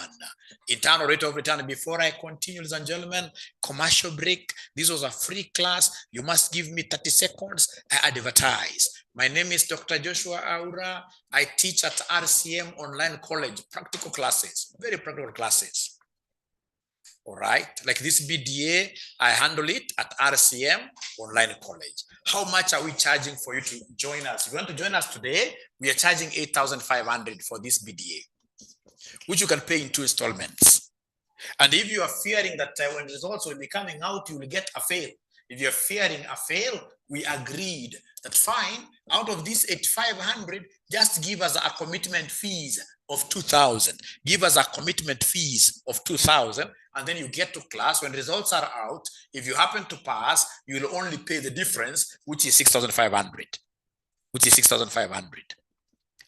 Internal rate of return. Before I continue, ladies and gentlemen, commercial break. This was a free class. You must give me 30 seconds. I advertise. My name is Dr. Joshua Aura. I teach at RCM Online College. Practical classes. Very practical classes. All right. Like this BDA, I handle it at RCM Online College. How much are we charging for you to join us? If you want to join us today, we are charging 8,500 for this BDA, which you can pay in 2 installments. And if you are fearing that when results will be coming out, you will get a fail. If you're fearing a fail, we agreed that fine, out of this 8,500, just give us a commitment fees of 2,000. Give us a commitment fees of 2,000, and then you get to class. When results are out, if you happen to pass, you will only pay the difference, which is 6,500. Which is 6,500.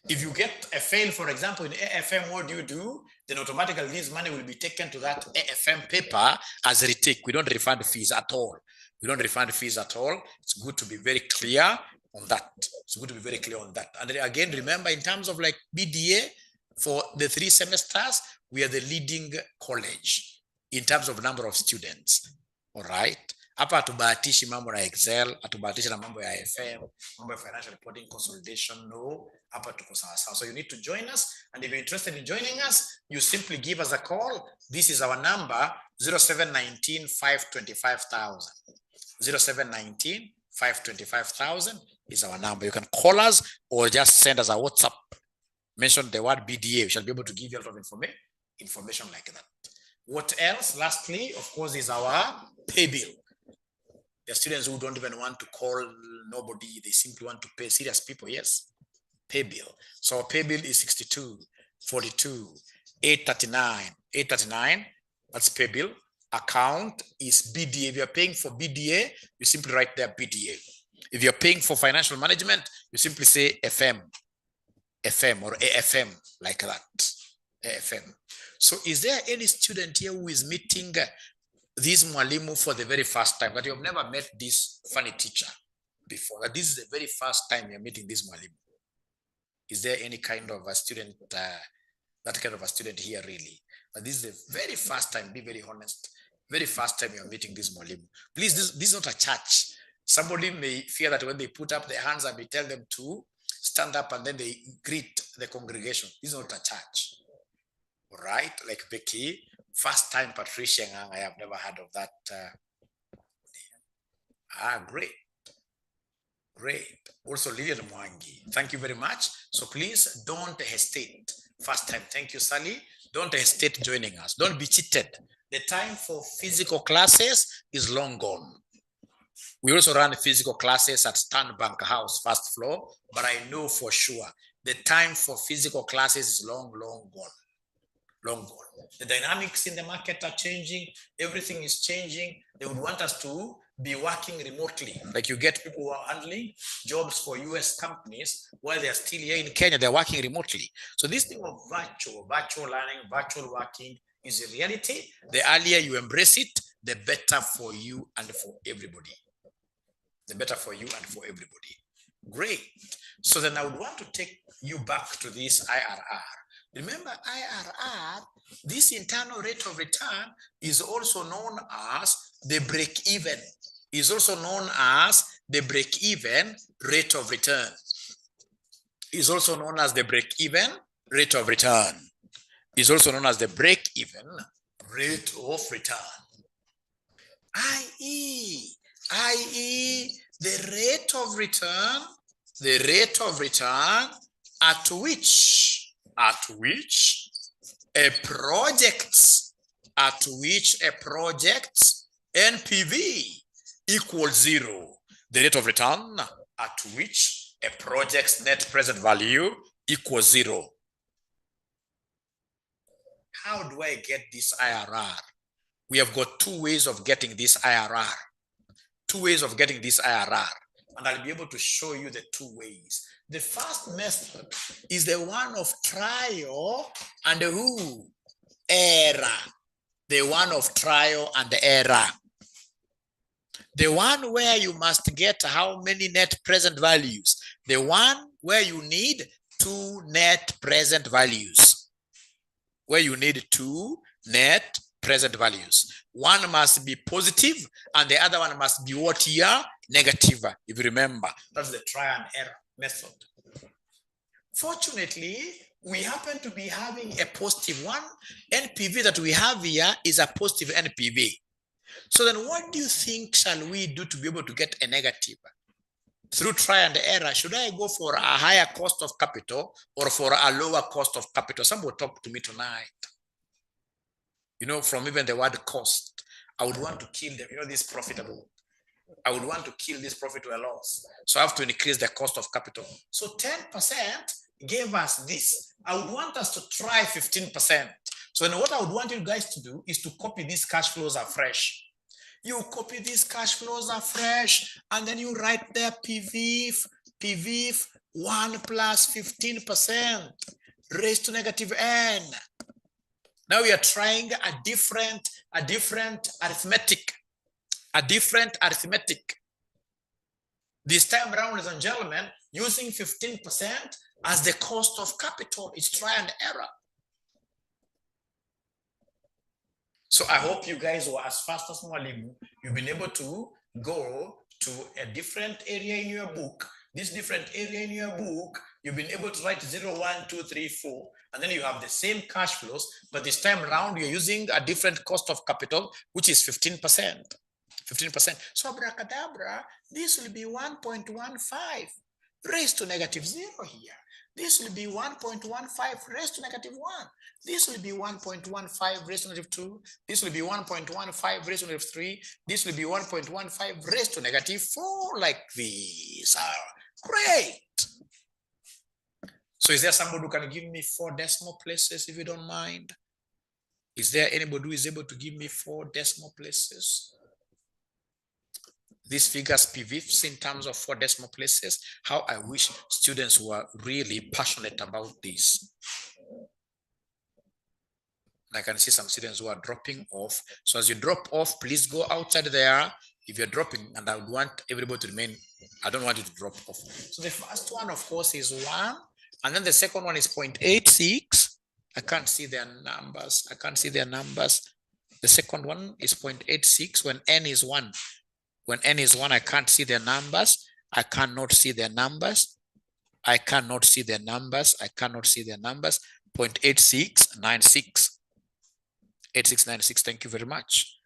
If you get a fail, for example, in AFM, what do? Then automatically this money will be taken to that AFM paper as a retake. We don't refund fees at all. We don't refund fees at all. It's good to be very clear on that. It's good to be very clear on that. And again, remember, in terms of like BDA, for the 3 semesters, we are the leading college in terms of number of students. All right. Hapa hatubahatishi mambo na Excel, hatubahatishi na mambo ya FM, mambo ya financial reporting consolidation, no. Hapa tuko sawa sawa. So you need to join us, and if you're interested in joining us, you simply give us a call. This is our number, 0719 525,000. 0719 525,000 is our number. You can call us or just send us a WhatsApp. Mention the word BDA. We shall be able to give you a lot of information like that. What else? Lastly, of course, is our Paybill. There are students who don't even want to call nobody. They simply want to pay. Serious people, yes. Paybill. So Paybill is 62, 42, 839. 839, that's Paybill. Account is BDA. If you're paying for BDA, you simply write there BDA. If you're paying for financial management, you simply say FM or AFM, like that. AFM. So is there any student here who is meeting this mwalimu for the very first time, that you have never met this funny teacher before, that this is the very first time you're meeting this mwalimu? Is there any kind of a student, that kind of a student here really? But this is the very first time, be very honest, very first time you're meeting this mwalimu. Please, this is not a church. Somebody may fear that when they put up their hands and we tell them to stand up and then they greet the congregation. This is not a church. All right, like Becky, first time Patricia, I have never heard of that. Great. Also Lilian Mwangi, thank you very much. So please don't hesitate. First time, thank you, Sally. Don't hesitate joining us. Don't be cheated. The time for physical classes is long gone. We also run physical classes at Stanbank House, first floor, but I know for sure the time for physical classes is long gone. long gone. The dynamics in the market are changing. Everything is changing. They would want us to be working remotely. Like you get people who are handling jobs for US companies while they're still here in Kenya, they're working remotely. So this thing of virtual learning, virtual working is a reality. The earlier you embrace it, the better for you and for everybody. The better for you and for everybody. Great. So then I would want to take you back to this IRR. Remember IRR, this internal rate of return is also known as the break-even. Is also known as the break-even rate of return. Is also known as the break-even rate of return. Is also known as the break-even rate of return. i.e., the rate of return at which a project's NPV equals 0. The rate of return at which a project's net present value equals 0. How do I get this IRR? We have got two ways of getting this IRR. And I'll be able to show you the two ways. The first method is the one of trial and error. The one of trial and error. The one where you must get how many net present values. The one where you need 2 net present values. Where you need 2 net present values. One must be positive and the other one must be what here? Negative. If you remember, that's the trial and error method. Fortunately, we happen to be having a positive one. NPV that we have here is a positive NPV. So then what do you think shall we do to be able to get a negative? Through trial and error, should I go for a higher cost of capital or for a lower cost of capital? Somebody will talk to me tonight. You know, from even the word cost, I would want to kill them. You know, this profitable. I would want to kill this profit or loss. So I have to increase the cost of capital. So 10% gave us this. I would want us to try 15%. So then what I would want you guys to do is to copy these cash flows afresh. You copy these cash flows afresh, and then you write there PV 1 plus 15% raised to negative n. Now we are trying a different arithmetic. This time around, ladies and gentlemen, using 15% as the cost of capital is trial and error. So I hope you guys were as fast as Mwalimu. You've been able to go to a different area in your book. This different area in your book, you've been able to write 0, 1, 2, 3, 4, and then you have the same cash flows, but this time around you're using a different cost of capital, which is 15%. 15%. So abracadabra, this will be 1.15 raised to negative 0 here. This will be 1.15 raised to negative 1. This will be 1.15 raised to negative 2. This will be 1.15 raised to negative 3. This will be 1.15 raised to negative 4, like these are. Great. So is there somebody who can give me 4 decimal places, if you don't mind? Is there anybody who is able to give me 4 decimal places? These figures PVs in terms of 4 decimal places. How I wish students were really passionate about this. I can see some students who are dropping off. So as you drop off, please go outside there. If you're dropping, and I would want everybody to remain, I don't want you to drop off. So the first one, of course, is 1. And then the second one is 0.86. I can't see their numbers. The second one is 0.86 when n is 1. When n is 1, I can't see their numbers. I cannot see their numbers. 0.8696. 8696, thank you very much.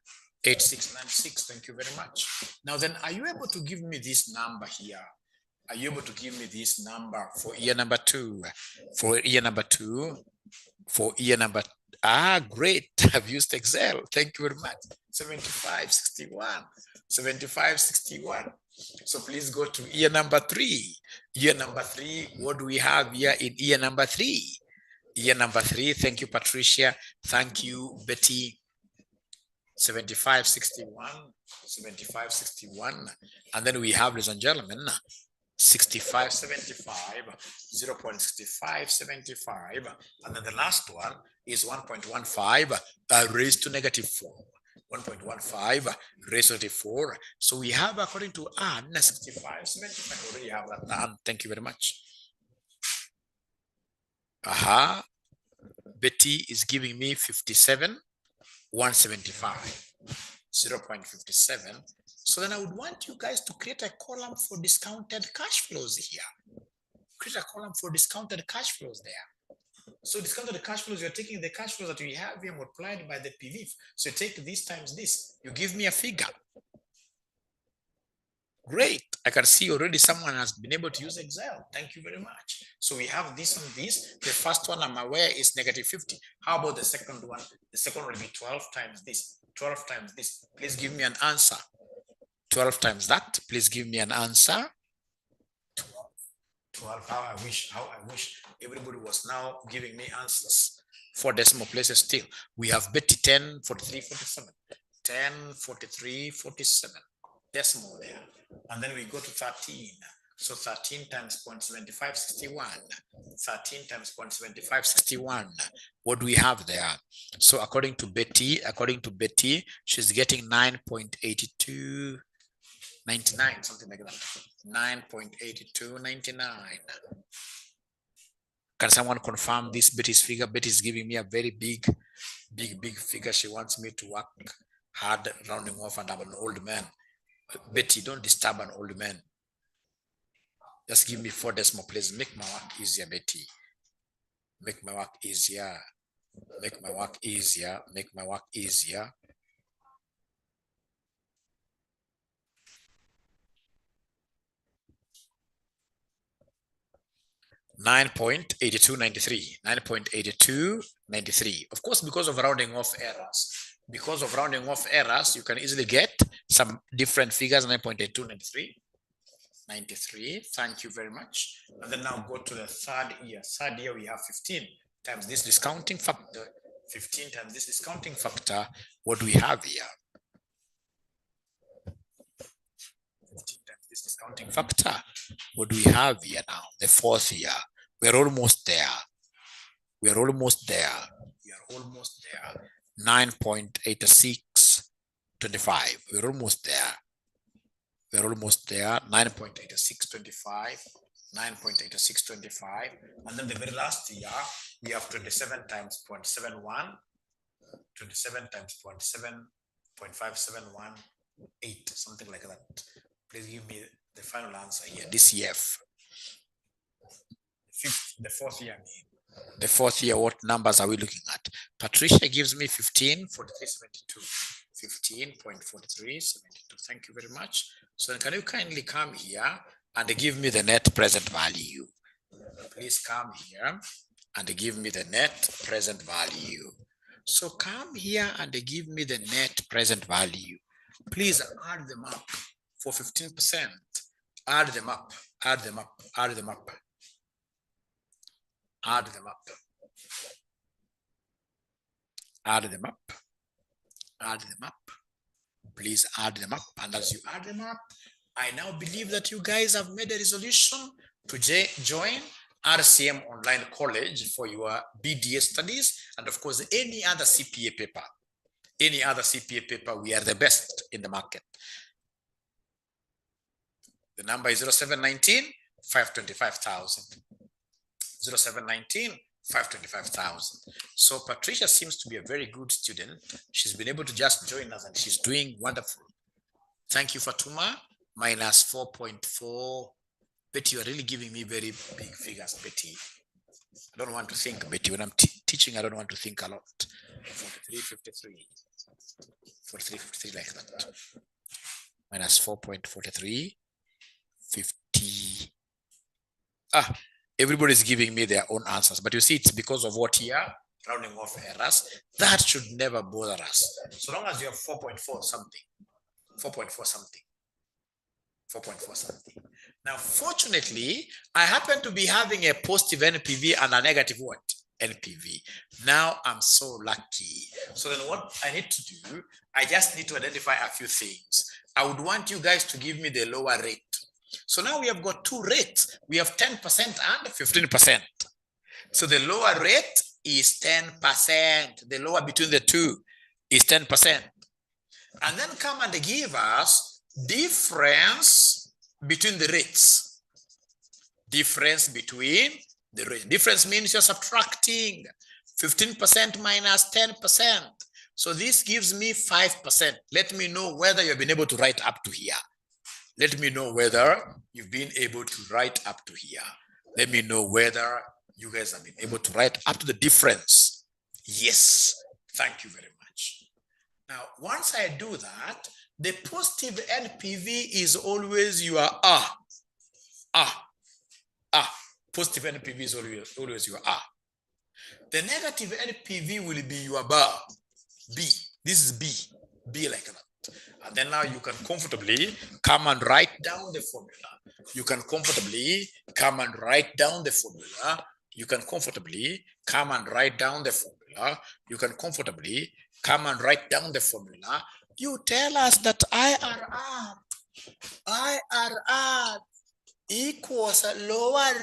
8696, thank you very much. Now then, are you able to give me this number here? Are you able to give me this number for year number 2? Great, I've used Excel. Thank you very much. 7561. So please go to year number 3. Year number 3, what do we have here in year number 3? Year number 3. Thank you, Patricia. Thank you, Betty. 7561, 7561. And then we have, ladies and gentlemen, 6575, 0.6575. And then the last one is 1.15 raised to -4. 1.15 raised to -4. So we have, according to Anne, 6575. Already have that done. Thank you very much. Betty is giving me 57, 175, 0.57. So then I would want you guys to create a column for discounted cash flows here. Create a column for discounted cash flows there. So discounted cash flows, you're taking the cash flows that we have here multiplied by the PV. So you take this times this, you give me a figure. Great. I can see already someone has been able to use Excel. Thank you very much. So we have this and this. The first one I'm aware is -50. How about the second one? The second one will be 12 times this, 12 times this. Please give me an answer. 12 times that. Please give me an answer. 12. How I wish everybody was now giving me answers. 4 decimal places still. We have Betty 10, 43, 47. 10, 43, 47. Decimal there. And then we go to 13. So 13 times 0.75, 61. 13 times 0.75, 61. What do we have there? So according to Betty, she's getting 9.82, 99, something like that. 9.8299. Can someone confirm this Betty's figure? Betty is giving me a very big figure. She wants me to work hard rounding off, and I'm an old man. Betty, don't disturb an old man. Just give me 4 decimal places. Make my work easier, Betty. Make my work easier. Make my work easier. Make my work easier. $9.8293. $9.8293. Of course, because of rounding off errors. Because of rounding off errors, you can easily get some different figures. 9.8293. 93. Thank you very much. And then now go to the third year. Third year, we have 15 times this discounting factor. 15 times this discounting factor. What do we have here? 15 times this discounting factor. What do we have here now? The fourth year. We're almost there. We're almost there. We are almost there. 9.8625. We're almost there. We're almost there. 9.8625. 9.8625. And then the very last year, we have 27 times 0.71. 27 times 0.5718, something like that. Please give me the final answer here. DCF. The fourth year. The fourth year, what numbers are we looking at? Patricia gives me 15.4372. 15.4372. Thank you very much. So can you kindly come here and give me the net present value? Please come here and give me the net present value. So come here and give me the net present value. Please add them up for 15%. Add them up, add them up, add them up. Add them up. Add them up. Add them up. Please add them up. And as you add them up, I now believe that you guys have made a resolution to join RCM Online College for your BDA studies, and of course, any other CPA paper. Any other CPA paper, we are the best in the market. The number is 0719 525,000. 0719 525,000. So Patricia seems to be a very good student. She's been able to just join us and she's doing wonderful. Thank you, Fatuma. Minus 4.4. Betty, you are really giving me very big figures, Betty. I don't want to think, Betty. When I'm teaching, I don't want to think a lot. 43.53. 43.53 like that. Minus 4.43. 50. Everybody's giving me their own answers, but you see, it's because of what here, rounding off errors. That should never bother us. So long as you have 4.4 something, 4.4 something, 4.4 something. Now, fortunately, I happen to be having a positive NPV and a negative what? NPV. Now I'm so lucky. So then what I need to do, I just need to identify a few things. I would want you guys to give me the lower rate. So now we have got two rates. We have 10% and 15%. So the lower rate is 10%. The lower between the two is 10%. And then come and give us difference between the rates. Difference between the rates. Difference means you're subtracting 15% minus 10%. So this gives me 5%. Let me know whether you've been able to write up to here. Let me know whether you've been able to write up to here. Let me know whether you guys have been able to write up to the difference. Yes, thank you very much. Now, once I do that, the positive NPV is always your Positive NPV is always your R. The negative NPV will be your bar, B. This is B like that. And then now you can comfortably come and write down the formula. You can comfortably come and write down the formula. You can comfortably come and write down the formula. You can comfortably come and write down the formula. You tell us that IRR equals a lower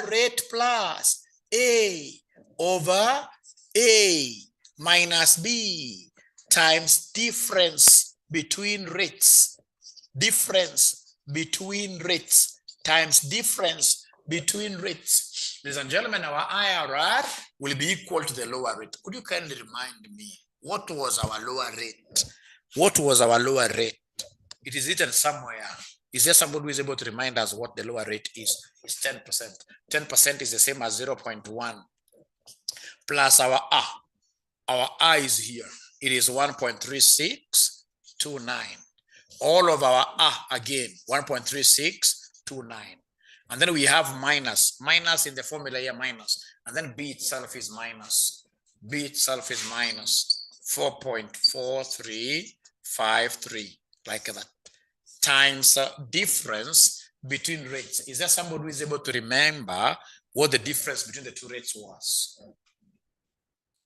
rate plus A over A minus B times difference between rates. Difference between rates times difference between rates. Ladies and gentlemen, our IRR will be equal to the lower rate. Could you kindly remind me, what was our lower rate? What was our lower rate? It is written somewhere. Is there somebody who is able to remind us what the lower rate is? It's 10%. 10% is the same as 0.1 plus our R. Our R is here. It is 1.3629. All of our R again, 1.3629. And then we have minus in the formula here, minus. And then B itself is minus. B itself is minus 4.4353, like that. Times difference between rates. Is there somebody who is able to remember what the difference between the two rates was?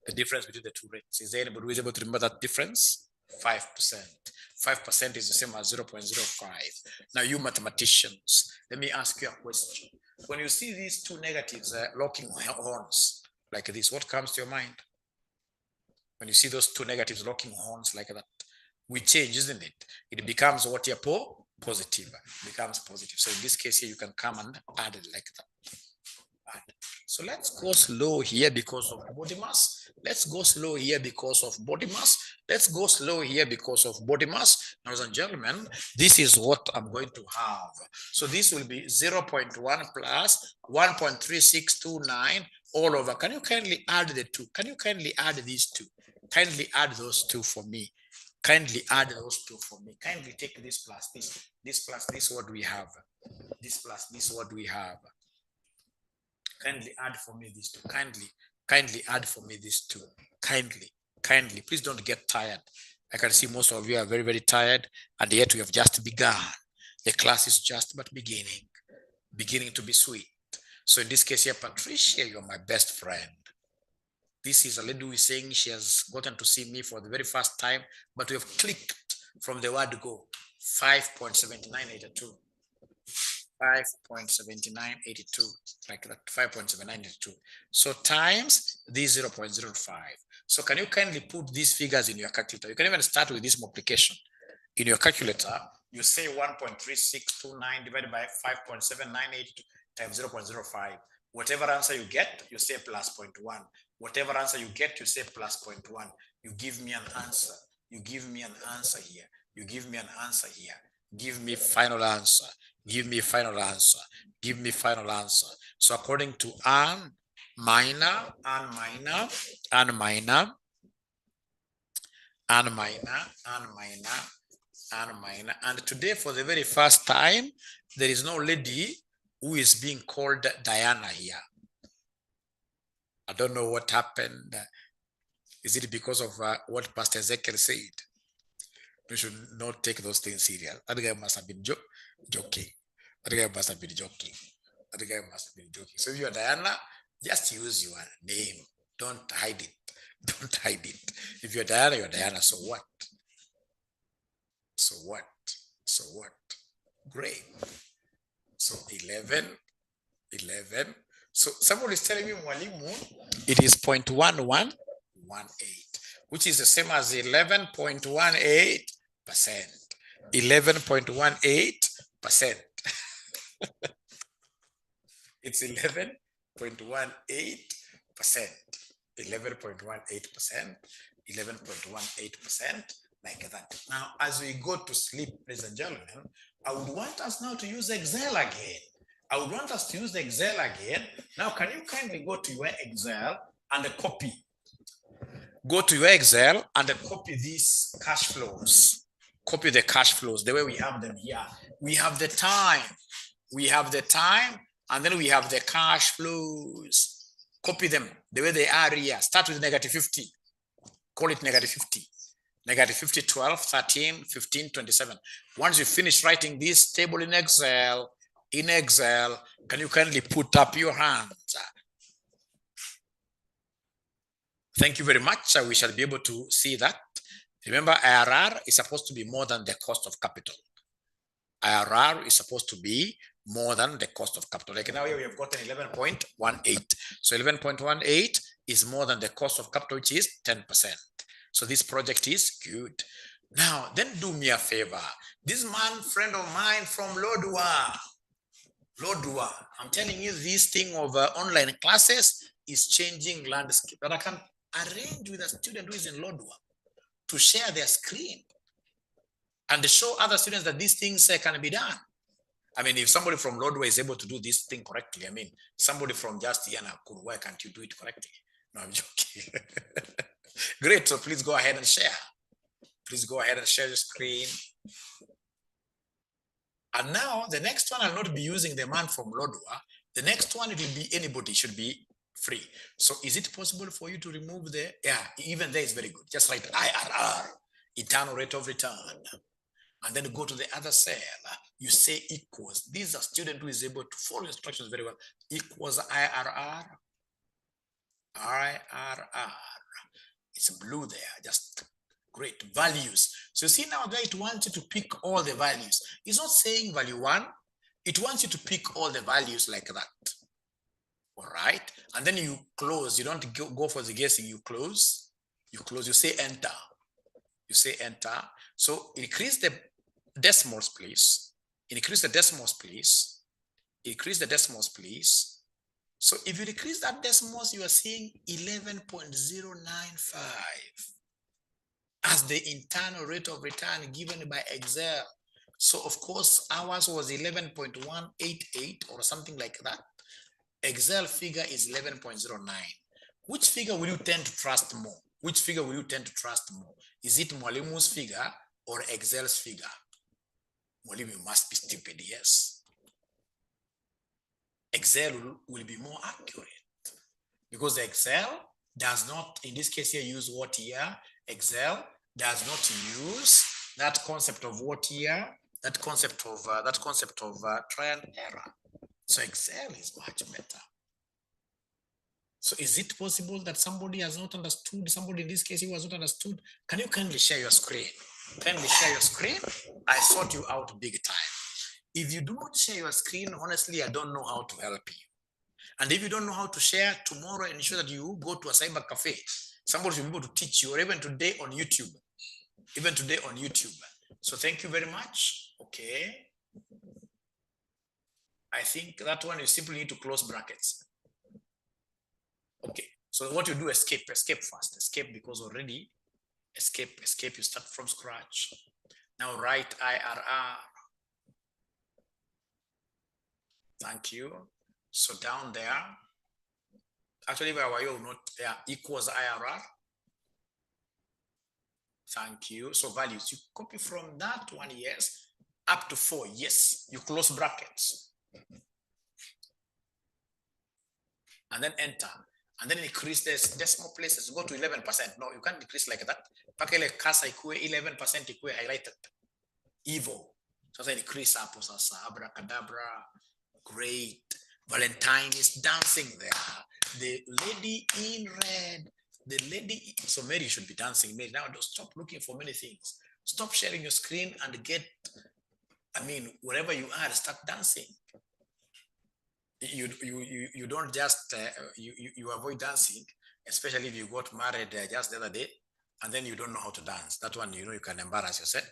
The difference between the two rates. Is there anybody who is able to remember that difference? 5%. 5% is the same as 0.05. Now, you mathematicians, let me ask you a question. When you see these two negatives locking horns like this, what comes to your mind? When you see those two negatives locking horns like that, we change, isn't it? It becomes what you're positive. It becomes positive. So in this case here, you can come and add it like that. So let's go slow here because of body mass. Let's go slow here because of body mass. Let's go slow here because of body mass. Ladies and gentlemen, this is what I'm going to have. So this will be 0.1 plus 1.3629 all over. Can you kindly add the two? Can you kindly add these two? Kindly add those two for me. Kindly add those two for me. Kindly take this plus this. This plus this, what we have. This plus this, what we have. Kindly add for me these two. Kindly add for me these two. Kindly. Please don't get tired. I can see most of you are very, very tired, and yet we have just begun. The class is just but beginning to be sweet. So in this case here, Patricia, you're my best friend. This is a lady who is saying she has gotten to see me for the very first time, but we have clicked from the word go. 5.7982. 5.7982, like that, 5.7982. So times this 0.05. So can you kindly put these figures in your calculator? You can even start with this multiplication. In your calculator, you say 1.3629 divided by 5.7982 times 0.05. Whatever answer you get, you say plus 0.1. Whatever answer you get, you say plus 0.1. You give me an answer. You give me an answer here. You give me an answer here. Give me final answer. Give me final answer. Give me final answer. So according to and minor, and today for the very first time, there is no lady who is being called Diana here. I don't know what happened. Is it because of what Pastor Ezekiel said? We should not take those things serious. That guy must have been joking. That guy must have been joking. That guy must have been joking. So if you're Diana, Just use your name. Don't hide it. Don't hide it. If you're Diana, you're Diana. So what? So what? So what? Great. So 11. So somebody is telling me, Mwalimu, it is 0.1118, which is the same as 11.18%. 11.18%. It's 11.18%. 11.18%. 11.18%, like that. Now, as we go to sleep, ladies and gentlemen, I would want us now to use Excel again. Now, can you kindly go to your Excel and copy? Go to your Excel and copy these cash flows. Copy the cash flows the way we have them here. We have the time. And then we have the cash flows. Copy them the way they are here. Start with -50. Call it -50. -50, 12, 13, 15, 27. Once you finish writing this table in Excel, can you kindly put up your hands? Thank you very much. We shall be able to see that. Remember, IRR is supposed to be more than the cost of capital. IRR is supposed to be more than the cost of capital. Like now here we have gotten 11.18. So 11.18 is more than the cost of capital, which is 10%. So this project is good. Now, then do me a favor. This man, friend of mine from Lodwar, I'm telling you, this thing of online classes is changing landscape. But I can arrange with a student who is in Lodwar to share their screen and show other students that these things can be done. I mean, if somebody from Lodwar is able to do this thing correctly, I mean, somebody from just Yana, why can't you do it correctly? No, I'm joking. Great, so please go ahead and share. Please go ahead and share your screen. And now the next one, I'll not be using the man from Lodwar. The next one, it will be anybody, should be free. So is it possible for you to remove the, even there is very good. Just write IRR, internal rate of return. And then go to the other cell. You say equals. This is a student who is able to follow instructions very well. Equals IRR. It's blue there, just great. Values. So you see now there it wants you to pick all the values. It's not saying value 1. It wants you to pick all the values like that. All right. And then you close. You don't go for the guessing. You close. You say enter. So increase the decimals, please. Increase the decimals, please. So if you decrease that decimals, you are seeing 11.095 as the internal rate of return given by Excel. So of course, ours was 11.188 or something like that. Excel figure is 11.09. Which figure will you tend to trust more? Is it Mwalimu's figure or Excel's figure? Mwalimu must be stupid, yes. Excel will be more accurate because Excel does not, in this case here, use what year. Excel does not use that concept of what year, that concept of trial and error. So Excel is much better. So is it possible that somebody has not understood, somebody in this case who has not understood? Can you kindly share your screen? I sort you out big time. If you do not share your screen, honestly, I don't know how to help you. And if you don't know how to share, tomorrow ensure that you go to a cyber cafe. Somebody should be able to teach you, or even today on YouTube. So thank you very much. Okay. I think that one you simply need to close brackets. Okay. So what you do, escape first. Escape because already escape, you start from scratch. Now write IRR. Thank you. So down there, actually, where you not there equals IRR. Thank you. So values, you copy from that one, yes, up to 4, yes. You close brackets. And then enter. And then increase this decimal places, go to 11%. No, you can't decrease like that. Pakele kasa ikue 11% ikue highlighted. Evil. So then increase up, abracadabra. Great. Valentine is dancing there. the lady in red, the lady. So Mary should be dancing. Mary, now don't stop looking for many things. Stop sharing your screen and get, I mean, wherever you are, start dancing. You don't just, you avoid dancing, especially if you got married just the other day, and then you don't know how to dance. That one, you know, you can embarrass yourself.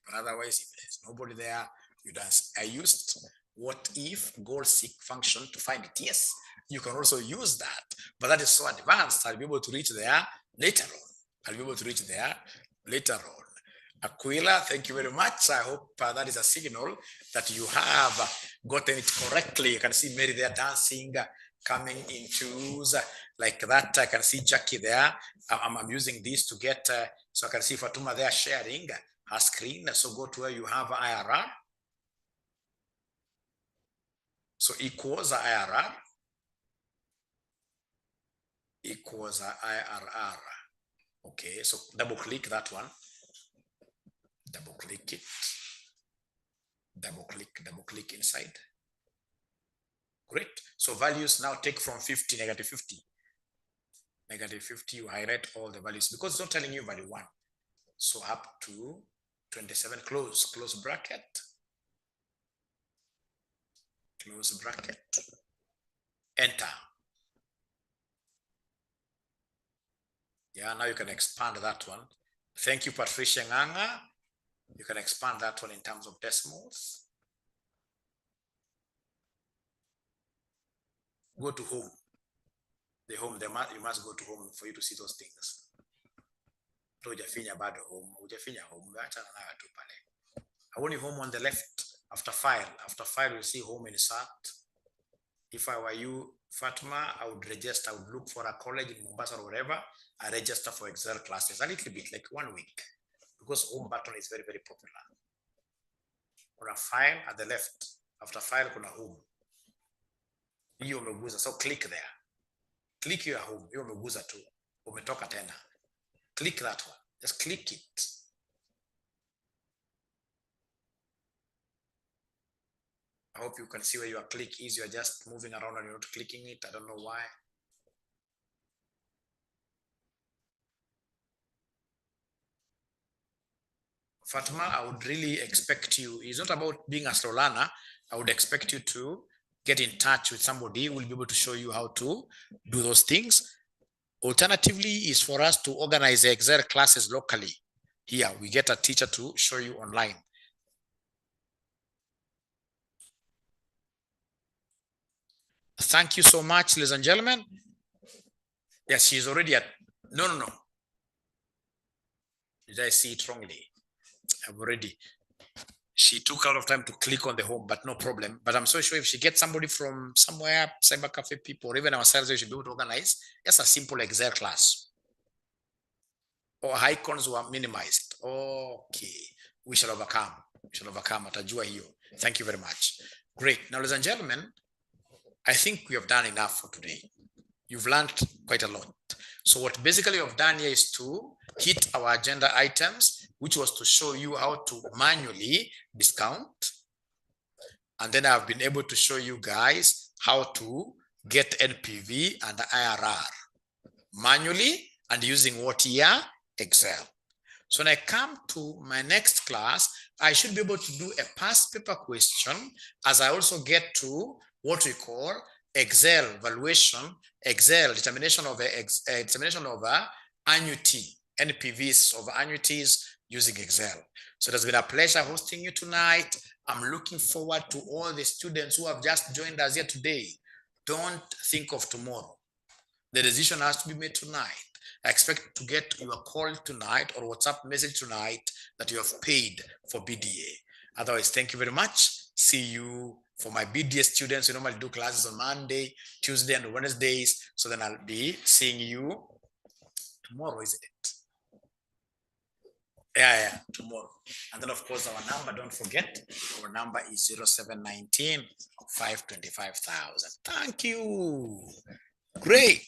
But otherwise, if there's nobody there, you dance. I used what if goal seek function to find it. Yes, you can also use that, but that is so advanced. I'll be able to reach there later on. Aquila, thank you very much. I hope that is a signal that you have gotten it correctly. You can see Mary there dancing, coming in twos like that. I can see Jackie there. I'm using this to get, so I can see Fatuma there sharing her screen. So go to where you have IRR. So equals IRR. Equals IRR. Okay, so double click that one. Double click it. Double click inside. Great. So values now take from 50, negative 50. Negative 50, you highlight all the values because it's not telling you value 1. So up to 27, close bracket. Close bracket. Enter. Yeah, now you can expand that one. Thank you, Patricia Nganga. You can expand that one in terms of decimals. Go to home. The home, you must go to home for you to see those things. I want you home on the left. After file, you'll see home insert. If I were you, Fatma, I would register. I would look for a college in Mombasa or wherever. I register for Excel classes, a little bit, like 1 week, because home button is very, very popular. On a file at the left, after file, kuna home. So click there. Click your home. Hiyo umeguza tu. Umetoka tena. Click that one. Just click it. I hope you can see where your click is. You're just moving around and you're not clicking it. I don't know why. Fatma, I would really expect you, it's not about being a slow learner. I would expect you to get in touch with somebody who will be able to show you how to do those things. Alternatively, is for us to organize the Excel classes locally. Here, we get a teacher to show you online. Thank you so much, ladies and gentlemen. Yes, she's already at, no. Did I see it wrongly? I've already, she took a lot of time to click on the home, but no problem. But I'm so sure if she gets somebody from somewhere, cyber cafe people, or even ourselves, we should be able to organize just a simple Excel class. Or icons were minimized. Okay, we shall overcome. Atajua hiyo. Thank you very much. Great. Now, ladies and gentlemen, I think we have done enough for today. You've learned quite a lot. So what basically you've done here is to hit our agenda items, which was to show you how to manually discount. And then I've been able to show you guys how to get NPV and IRR manually and using what here? Excel. So when I come to my next class, I should be able to do a past paper question as I also get to what we call Excel valuation, Excel determination of annuity, NPVs of annuities using Excel. So it has been a pleasure hosting you tonight. I'm looking forward to all the students who have just joined us here today. Don't think of tomorrow. The decision has to be made tonight. I expect to get your call tonight or WhatsApp message tonight that you have paid for BDA. Otherwise, thank you very much. See you. For my BDA students, we normally do classes on Monday, Tuesday, and Wednesdays. So then I'll be seeing you tomorrow, isn't it? Yeah, tomorrow. And then, of course, our number, don't forget, our number is 0719 525,000. Thank you. Great.